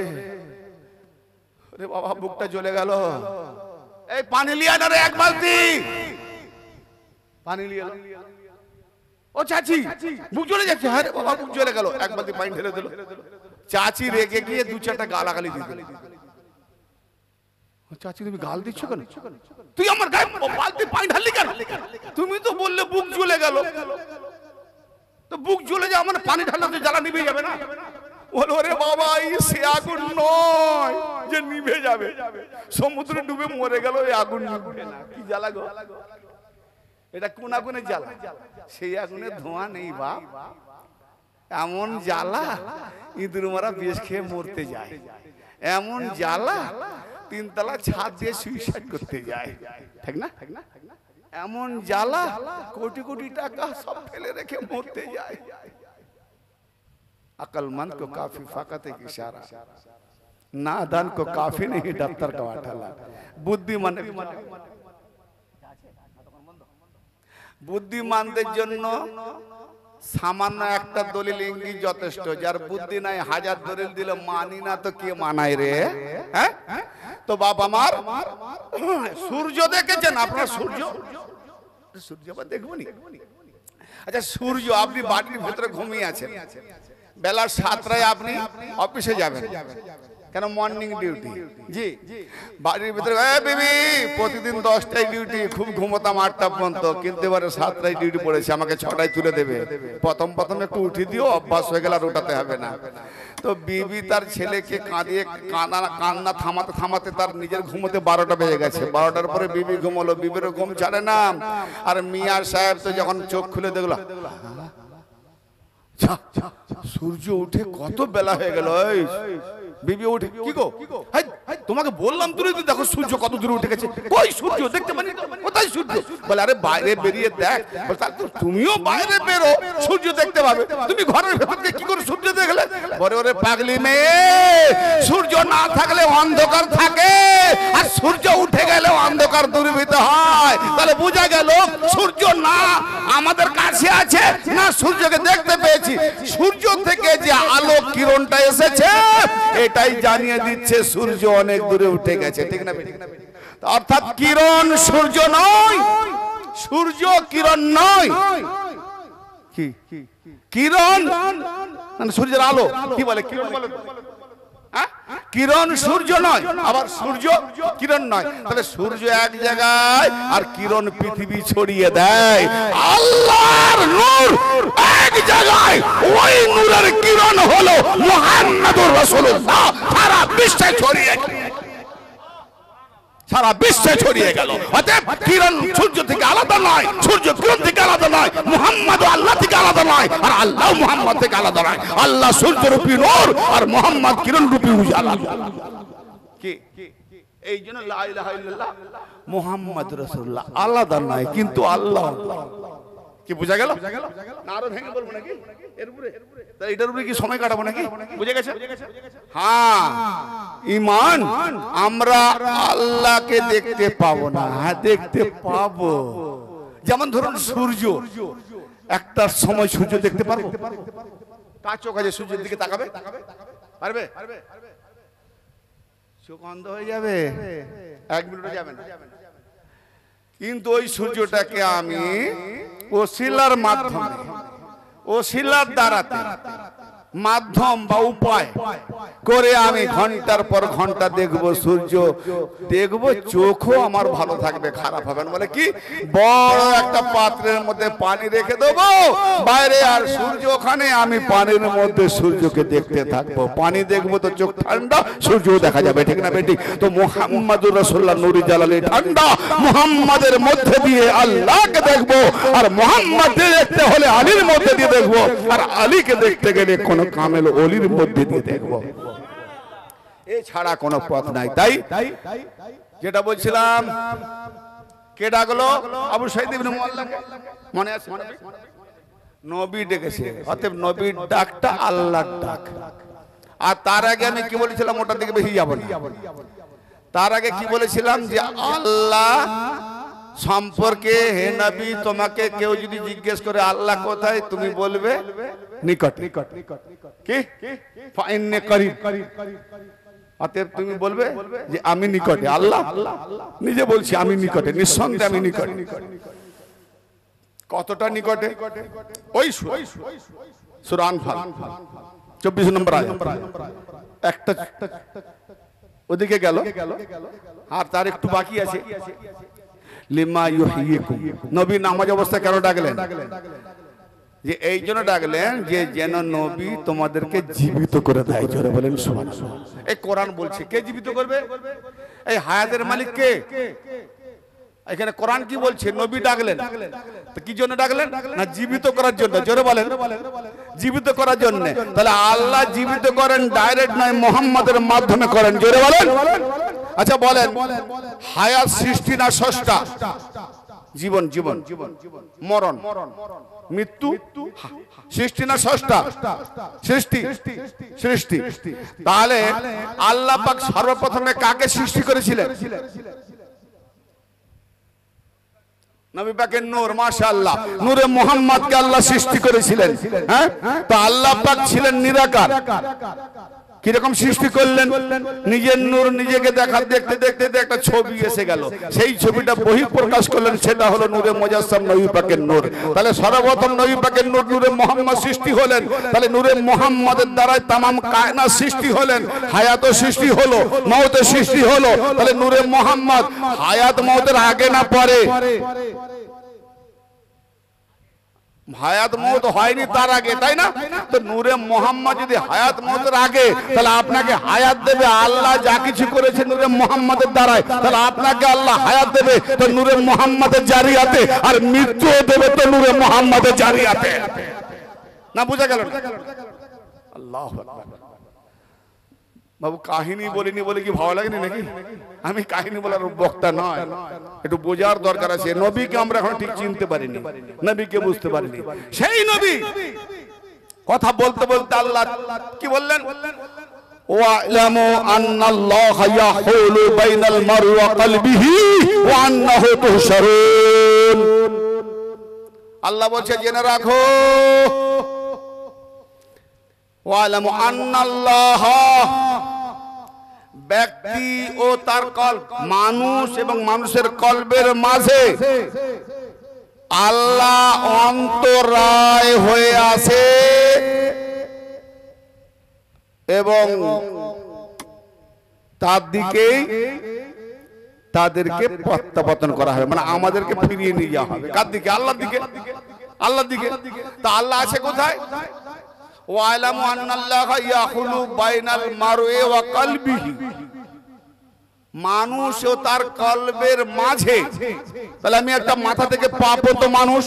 রে বাবা বুকটা জ্বলে গেল। এই পানি লিয়া না রে, এক বালতি পানি লিয়া। ও চাচি বুক জ্বলে যাচ্ছে। হ্যাঁ রে বাবা বুক জ্বলে গেল, এক বালতি পানি ঢেলে দিল। চাচি রেগে গিয়ে দু চারটা গালাগালি দিয়ে দিল। চাচি তুমি গাল দিচ্ছ কেন? তুই আমার গায়ে বালতি পানি ঢাললি কেন? তুমি তো বললে বুক জ্বলে গেল, তো বুক জ্বলে যা আমার পানি ঢাললে তো জ্বালা নিভে যাবে না? বলো রে বাবা এই সে আগুন নয় যে নিভে যাবে, সমুদ্রে ডুবে মরে গেল এই আগুন নিভবে না। কি জ্বালা গো এটা? কোন আগুনের জ্বালা? সেই আগুনের ধোঁয়া নেই বাপ, এমন জ্বালা ইঁদুর মারা বিষ খেয়ে মরতে যায়, এমন জ্বালা তিনতলা ছাদ দিয়ে সুইসাইড করতে যায়, ঠিক না? এমন জ্বালা কোটি কোটি টাকা সব ফেলে রেখে মরতে যায়। अक्लमंद को काफी फाकत एक इशारा, नादान को काफी नहीं दफ्तर का वाटाला। বুদ্ধিমানদের জন্য সামান্য একটা দলিল ইঙ্গিত যথেষ্ট, যার বুদ্ধি নাই হাজার দলিল দিলে মানি না তো কে মানায় রে? হ্যাঁ তো বাপ আমার সূর্য দেখেছেন আপনারা? সূর্য দেখবো নি? আচ্ছা সূর্য, আপনি বাড়ির ভেতরে ঘুমিয়ে আছেন, বেলা 7টায় আপনি অফিসে যাবেন, কেন মর্নিং ডিউটি। জি বাড়ির ভিতরে বেবি প্রতিদিন 10টায় ডিউটি, খুব ঘুমোতাম 8টা পর্যন্ত, কিন্তু এবারে 7টায় ডিউটি পড়েছে, আমাকে 6টায় তুলে দেবে। প্রথম একটু উঠে দিও, অভ্যাস হয়ে গেলে আর উঠাতে হবে না। তো বিবি তার ছেলেকে কাঁদিয়ে কান্না থামাতে থামাতে তার নিজের ঘুমোতে 12টা বেজে গেছে। 12টার পরে বিবি ঘুমোলো, বিবিরও ঘুম ছাড়ে না। আর মিয়া সাহেব তো যখন চোখ খুলে দেখলো সূর্য উঠে কত বেলা হয়ে গেল, বিবি উঠে কি গো তোমাকে বললাম তুমি দেখো সূর্য কত দূরে উঠে গেছে, কই সূর্য দেখতে পানি, কোথায় সূর্য? বলে আরে বাইরে বেরিয়ে দেখ। তুমিও বাইরে বেরো, সূর্য দেখতে পাবে, তুমি ঘরের ভেতরে কি করে সূর্য দেখলে? বলে ওরে পাগলি মেয়ে, সূর্য না থাকলে অন্ধকার থাকে, আর সূর্য উঠে গেলে অন্ধকার দূরীভূত হয়। তাহলে বোঝা গেল সূর্য না আমাদের কাছে আছে, না সূর্যকে দেখতে পেয়েছি। সূর্য থেকে যে আলো কিরণটা এসেছে এটাই জানিয়ে দিচ্ছে সূর্য অনেক দূরে উঠে গেছে, ঠিক না? অর্থাৎ কিরণ সূর্য নয়, সূর্য কিরণ নয়। কি কিরণ মানে সূর্যের আলো, কি বলে কিরণ বলে? কিরণ সূর্য নয়, আবার সূর্য কিরণ নয়। তাহলে সূর্য এক জায়গায় আর কিরণ পৃথিবী ছড়িয়ে দেয়। আল্লাহর নূর এক জায়গায়, ওই নূরের কিরণ হলো মুহাম্মদুর রাসূলুল্লাহ, সারা বিশ্বে ছড়িয়ে গেল, সারা বিশ্বে ছড়িয়ে গেল। অতএব কিরণ সূর্য থেকে আলাদা নয়, সূর্য কিরণ থেকে আলাদা নয়, মুহাম্মদ আল্লাহ থেকে আলাদা নয়, আর আল্লাহ মুহাম্মদ থেকে আলাদা নয়। আল্লাহ সূর্যরূপী নূর আর মুহাম্মদ কিরণরূপী উজালা। কি এই জন্য লা ইলাহা ইল্লাল্লাহ মুহাম্মাদুর রাসূলুল্লাহ আলাদা নয়, কিন্তু আল্লাহ। কি বোঝা গেল? না আরো ভেঙে বলবো নাকি এর উপরে? তাই এটার উপরে কি সময় কাটাবো নাকি? বুঝে গেছে? হ্যাঁ, ঈমান আমরা আল্লাহকে দেখতে পাবো না, হ্যাঁ দেখতে পাবো। যেমন ধরুন সূর্য, একটা সময় সূর্য দেখতে পারবো? কার চোখ আছে সূর্যের দিকে তাকাবে? পারবে? চোখ অন্ধ হয়ে যাবে, 1 মিনিটও যাবে না। কিন্তু ওই সূর্যটাকে আমি ওসিলার মাধ্যমে, ওসিলার দ্বারাতে মাধ্যম বা উপায় করে আমি ঘন্টার পর ঘন্টা দেখব সূর্য, দেখব চোখও আমার ভালো থাকবে, খারাপ হবে না। বলে কি বড় একটা পাত্রের মধ্যে পানি রেখে দেবো বাইরে, আর সূর্য ওখানে, আমি পানির মধ্যে সূর্যকে দেখতে থাকবো। পানি দেখবো তো চোখ ঠান্ডা, সূর্য দেখা যাবে, ঠিক না বেটি? তো মুহাম্মাদুর রাসূলুল্লাহ নূরি জালালি ঠান্ডা, মুহাম্মাদের মধ্যে দিয়ে আল্লাহকে দেখবো, আর মুহাম্মাদকে দেখতে হলে আলীর মধ্যে দিয়ে দেখবো, আর আলীকে দেখতে গেলে কোন কামেল ওলির মধ্যে দিয়ে দেখবো, এছাড়া কোনো পথ নাই। তাই যেটা বলছিলাম, কে ডাকলো? আবু সাঈদ ইবনে মুআল্লাকে, মনে আছে? নবী ডেকেছে, অতএব নবীর ডাকটা আল্লাহর ডাক। আর তার আগে আমি কি বলেছিলাম, ওটার দিকে বেশি যাব না। তার আগে কি বলেছিলাম যে আল্লাহ সম্পর্কে, হে নবী, তোমাকে কেউ যদি জিজ্ঞেস করে আল্লাহ কোথায়, তুমি বলবে নিকটে। কি ফাইন্নে করিব, অতএব তুমি বলবে যে আমি নিকটে। আল্লাহ নিজে বলছি আমি নিকটে, নিঃসন্দেহে আমি নিকটে। কতটা নিকটে? ওই সূরা আনফাল 24 নম্বর আয়াত, একটা ওদিকে গেল আর তার একটু বাকি আছে। লিমা ইউহয়িকুম, নবী নামাজ অবস্থায় কেন ডাকলেন? যে এই জন্য ডাকলেন যে যেন নবী তোমাদেরকে জীবিত করে দেয়। জোরে বলেন সুবহানাল্লাহ। এই কোরআন বলছে কে জীবিত করবে? এই হায়াতের মালিক কে? এখানে কোরআন কি বলছে? নবী ডাকলেন, তো কি জন্য ডাকলেন? না জীবিত করার জন্য। জোরে বলেন জীবিত করার জন্য। তাহলে আল্লাহ জীবিত করেন ডাইরেক্ট নয়, মুহাম্মাদের মাধ্যমে করেন। জোরে বলেন। আচ্ছা বলেন, হায়াত সৃষ্টি না স্রষ্টা? জীবন জীবন মরণ মৃত্যু সৃষ্টি না স্রষ্টা? সৃষ্টি সৃষ্টি। তাহলে আল্লাহ পাক সর্বপ্রথমে কাকে সৃষ্টি করেছিলেন? নবী পাকের নূর, মাশাআল্লাহ, নূরে মুহাম্মদকে আল্লাহ সৃষ্টি করেছিলেন। হ্যাঁ, তো আল্লাহ পাক ছিলেন নিরাকার। কিরকম সৃষ্টি করলেন? নিজের নূর নিজেকে দেখতে দেখতে একটা ছবি এসে গেল, সেই ছবিটা বহিঃপ্রকাশ করলেন, সেটা হলো নূরে মুজাসসাম নবী পাকের নূর। তাহলে সর্বপ্রথম নবী পাকের নূর নূরে মুহাম্মদ সৃষ্টি হলেন। তাহলে নূরে মুহাম্মদের দ্বারাই তামাম কায়নাত সৃষ্টি হলেন, হায়াতও সৃষ্টি হলো, মওতের সৃষ্টি হলো। তাহলে নূরে মুহাম্মদ হায়াত মওতের আগে না পরে? হায়াত মওত হয়নি তার আগে, তাই না? তো নূরে মুহাম্মদ যদি হায়াত মওতের আগে, তাহলে আপনাকে হায়াত দেবে আল্লাহ যা কিছু করেছে নূরে মুহাম্মদের দ্বারাই। তাহলে আপনাকে আল্লাহ হায়াত দেবে তো নূরে মুহাম্মদের জারিয়াতে, আর মৃত্যুও দেবে তো নূরে মুহাম্মদের জারিয়াতে। না বুঝা গেল? আল্লাহু আকবার। বাবু কাহিনী বলিনি বলে কি ভালো লাগেনি নাকি? আমি কাহিনী বলার বক্তা নয়, একটু বোঝার দরকার আছে। নবীকে আমরা এখন ঠিক চিনতে পারিনি, নবীকে বুঝতে পারিনি। সেই নবী কথা বলতে বলতে আল্লাহ কি বললেন? ওয়া'লামু আন্নাল্লাহা ইয়াহুলু বাইনাল মার'i ওয়া কলবিহি ওয়া আন্নাহু তুহশারুন। আল্লাহ বলছে জেনে রাখো, ওয়া'লামু আন্নাল্লাহা, ব্যক্তি ও তার কলব, মানুষ এবং মানুষের কলবের মাঝে আল্লাহ অন্তরায় হয়ে আছে এবং তার দিকেই তাদেরকে প্রত্যাবর্তন করা হবে, মানে আমাদেরকে ফিরিয়ে নিয়ে যাওয়া হবে। কার দিকে? আল্লাহর দিকে। আল্লাহর দিকে। তা আল্লাহ আছে কোথায়? ওয়া'লামু আন্নাল্লাহা ইয়াহুলু বাইনাল মার'i ওয়া কলবিহি, মানুষ ও তার কলবের মাঝে। তাহলে আমি একটা মাথা থেকে পা পর্যন্ত মানুষ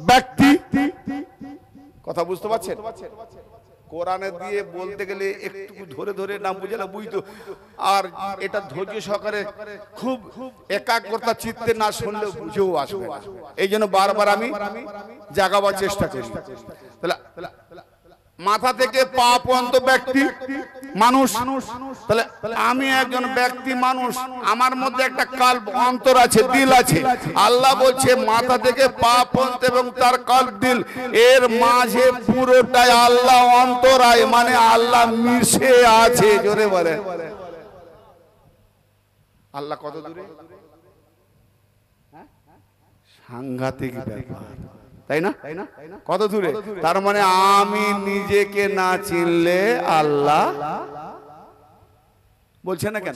ব্যক্তি, কথা বুঝতে পারছেন? কোরআনে দিয়ে বলতে গেলে একটু ধরে ধরে না বুঝলে বুঝতো, আর এটা ধৈর্য সহকারে খুব একাগ্রতা চিত্তে না শুনলে বুঝেও আসবে না। এই জন্য বারবার আমি জাগাবার চেষ্টা করি। তাহলে মাথা থেকে পা পর্যন্ত ব্যক্তি মানুষ। তাহলে আমি একজন ব্যক্তি মানুষ, আমার মধ্যে একটা কলব অন্তর আছে, দিল আছে। আল্লাহ বলছে মাথা থেকে পা পর্যন্ত এবং তার কলব দিল এর মাঝে পুরোটাই আল্লাহ অন্তরায়, মানে আল্লাহ মিশে আছে। জোরে বলে আল্লাহ কত দূরে? সাংঘাতিক ব্যাপার, তাই না? কত দূরে? তার মানে আমি নিজেকে না চিনলে আল্লাহ বলছে না কেন?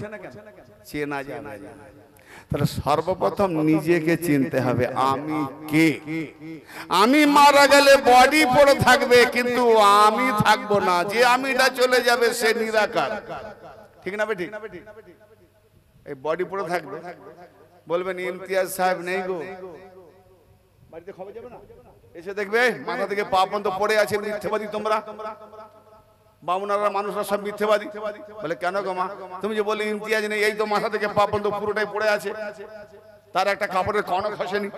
চেনা জানা যায়। তাহলে সর্বপ্রথম নিজেকে চিনতে হবে, আমি কে। আমি মারা গেলে বডি পড়ে থাকবে, কিন্তু আমি থাকবো না। যে আমিটা চলে যাবে সে নিরাকার, ঠিক না বেঠিক? এই বডি পড়ে থাকবে, বলবেন ইমতিয়াজ সাহেব নেই গো, বাড়িতে খবর যাবে না, এসে দেখবে মাথা থেকে পা পর্যন্ত পড়ে আছে। মিথ্যাবাদী তোমরা, বামুনারা মানুষরা সব মিথ্যাবাদী। বলে কেন গো মা? তুমি যে বলি ইমতিয়াজ নেই, এই তো মাথা থেকে পা পর্যন্ত পুরোটাই পড়ে আছে। তার একটা কাপড়ের কণক খসেনি।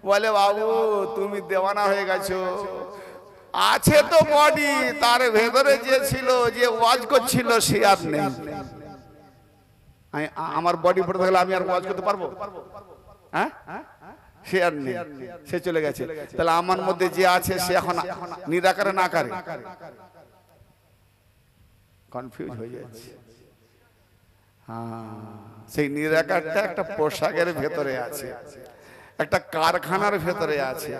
বলে বাবু তুমি দেওয়ানা হয়ে গেছো, আছে তো বডি, তার ভেতরে যে ছিল, যে ওয়াজ করছিল সে আর নেই। আমার বডি পড়ে থাকলে আমি আর ওয়াজ করতে পারবো? হ্যাঁ, সে আর নেই, সে চলে গেছে। তাহলে আমার মধ্যে যে আছে সে এখন নিরাকারে না করে, কনফিউজ হয়ে যাচ্ছে। সেই নিরাকারটা একটা পোশাকের ভেতরে আছে, একটা কারখানার ভেতরে আছে।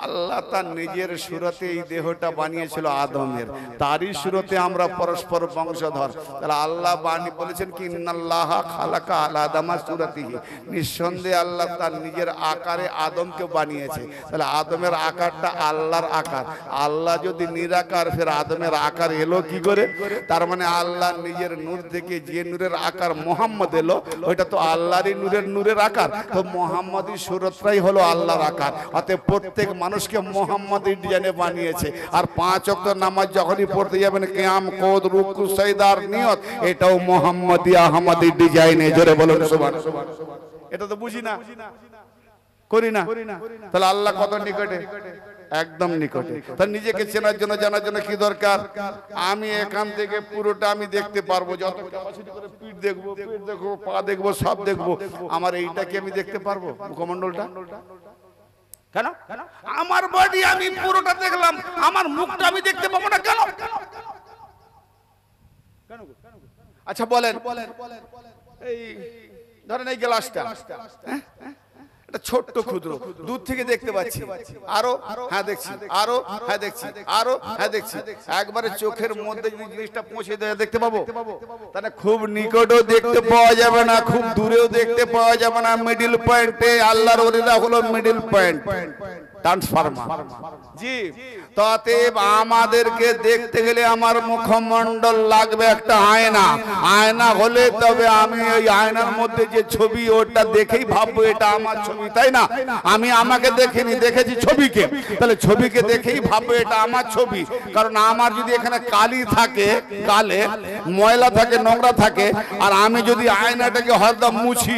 আল্লাহ তার নিজের সুরতে এই দেহটা বানিয়েছিল আদমের, তারই সুরতে আমরা পরস্পর বংশধর। তাহলে আল্লাহ বাণী বলেছেন কি ইন্নাল্লাহ খালাকা আলা আদমা সুরাতিহি, নিঃসন্দেহে আল্লাহ তার নিজের আকারে আদমকে বানিয়েছে। তাহলে আদমের আকারটা আল্লাহর আকার। আল্লাহ যদি নিরাকার, ফের আদমের আকার এলো কি করে? তার মানে আল্লাহ নিজের নূর থেকে যে নূরের আকার মোহাম্মদ এলো, ওইটা তো আল্লাহরই নূরের আকার। তো মোহাম্মদী সুরত হলো আল্লাহর আকার। অতএব প্রত্যেক মানুষকে মোহাম্মদী ডিজাইনে বানিয়েছে। আর 5 ওয়াক্ত নামাজ যখনই পড়তে যাবেন, কিয়াম, কোদ, রুকু, সাজদার নিয়ত, এটাও মোহাম্মদী আহমদী ডিজাইনে। জোরে বলুন সুবহানাল্লাহ। এটা তো বুঝি না, করি না। তাহলে আল্লাহ কত নিকটে, একদম নিকটে। তার নিজেকে চেনার জন্য, জানার জন্য কি দরকার? আমি এখান থেকে পুরোটা আমি দেখতে পারবো, যত ক্যাপাসিটি করে পিঠ দেখবো, পা দেখবো, সব দেখবো। আমার এইটাকে আমি দেখতে পারবো, মুখমণ্ডলটা? কেন? আমার বডি আমি পুরোটা দেখলাম, আমার মুখটা আমি দেখতে পাবো না কেন? আচ্ছা বলেন, এই ধরেন এই গ্লাসটা, এটা ছোট্ট ক্ষুদ্র, দূর থেকে দেখতে পাচ্ছি, আরো হ্যাঁ দেখছি, আরো হ্যাঁ দেখছি, আরো হ্যাঁ দেখছি। একবারে চোখের মধ্যে যদি জিনিসটা পৌঁছে দেয় দেখতে পাবো? তাহলে খুব নিকটেও দেখতে পাওয়া যাবে না, খুব দূরেও দেখতে পাওয়া যাবে না। মিডিল পয়েন্টে আল্লাহর ওলিরা হলো মিডিল পয়েন্ট, ট্রান্সফরমার। জি, ততএব আমাদেরকে দেখতে গেলে আমার মুখমণ্ডল লাগবে একটা আয়না। আয়না হলে তবে আমি ওই আয়নার মধ্যে যে ছবি, ওটা দেখেই ভাববো এটা আমার ছবি, তাই না? আমি আমাকে দেখিনি, দেখেছি ছবিকে। তাহলে ছবিকে দেখেই ভাববো এটা আমার ছবি। কারণ আমার যদি এখানে কালি থাকে, কালে ময়লা থাকে, নোংরা থাকে, আর আমি যদি আয়নাটাকে হরদম মুছি,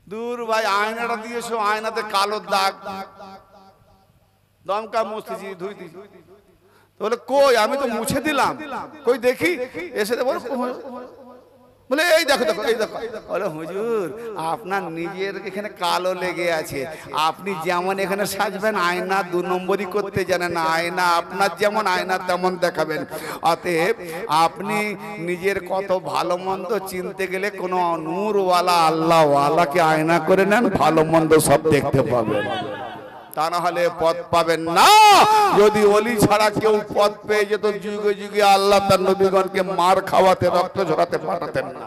দূর ভাই, আয়নাটা দিয়েছো, আয়নাতে কালো দাগ, দমকা মুছতেছি, ধুইতেছি, বলে কই আমি তো মুছে দিলাম, কই দেখি, এসে বলে এই দেখো দেখো এই দেখো। বলে হুজুর আপনার নিজের এখানে কালো লেগে আছে, আপনি যেমন এখানে সাজবেন আয়না 2 নম্বরই করতে জানেন না। আয়না আপনার যেমন, আয়না তেমন দেখাবেন। অতএব আপনি নিজের কত ভালো মন্দ চিনতে গেলে কোনো নূরওয়ালা আল্লাহওয়ালাকে আয়না করে নেন, ভালো মন্দ সব দেখতে পাবেন। তা না হলে পথ পাবেন না। যদি ওলি ছাড়া কেউ পথ পেয়ে যেত, যুগে যুগে আল্লাহ তার নবীগণকে মার খাওয়াতে, রক্ত ঝরাতে পাঠাতেন না।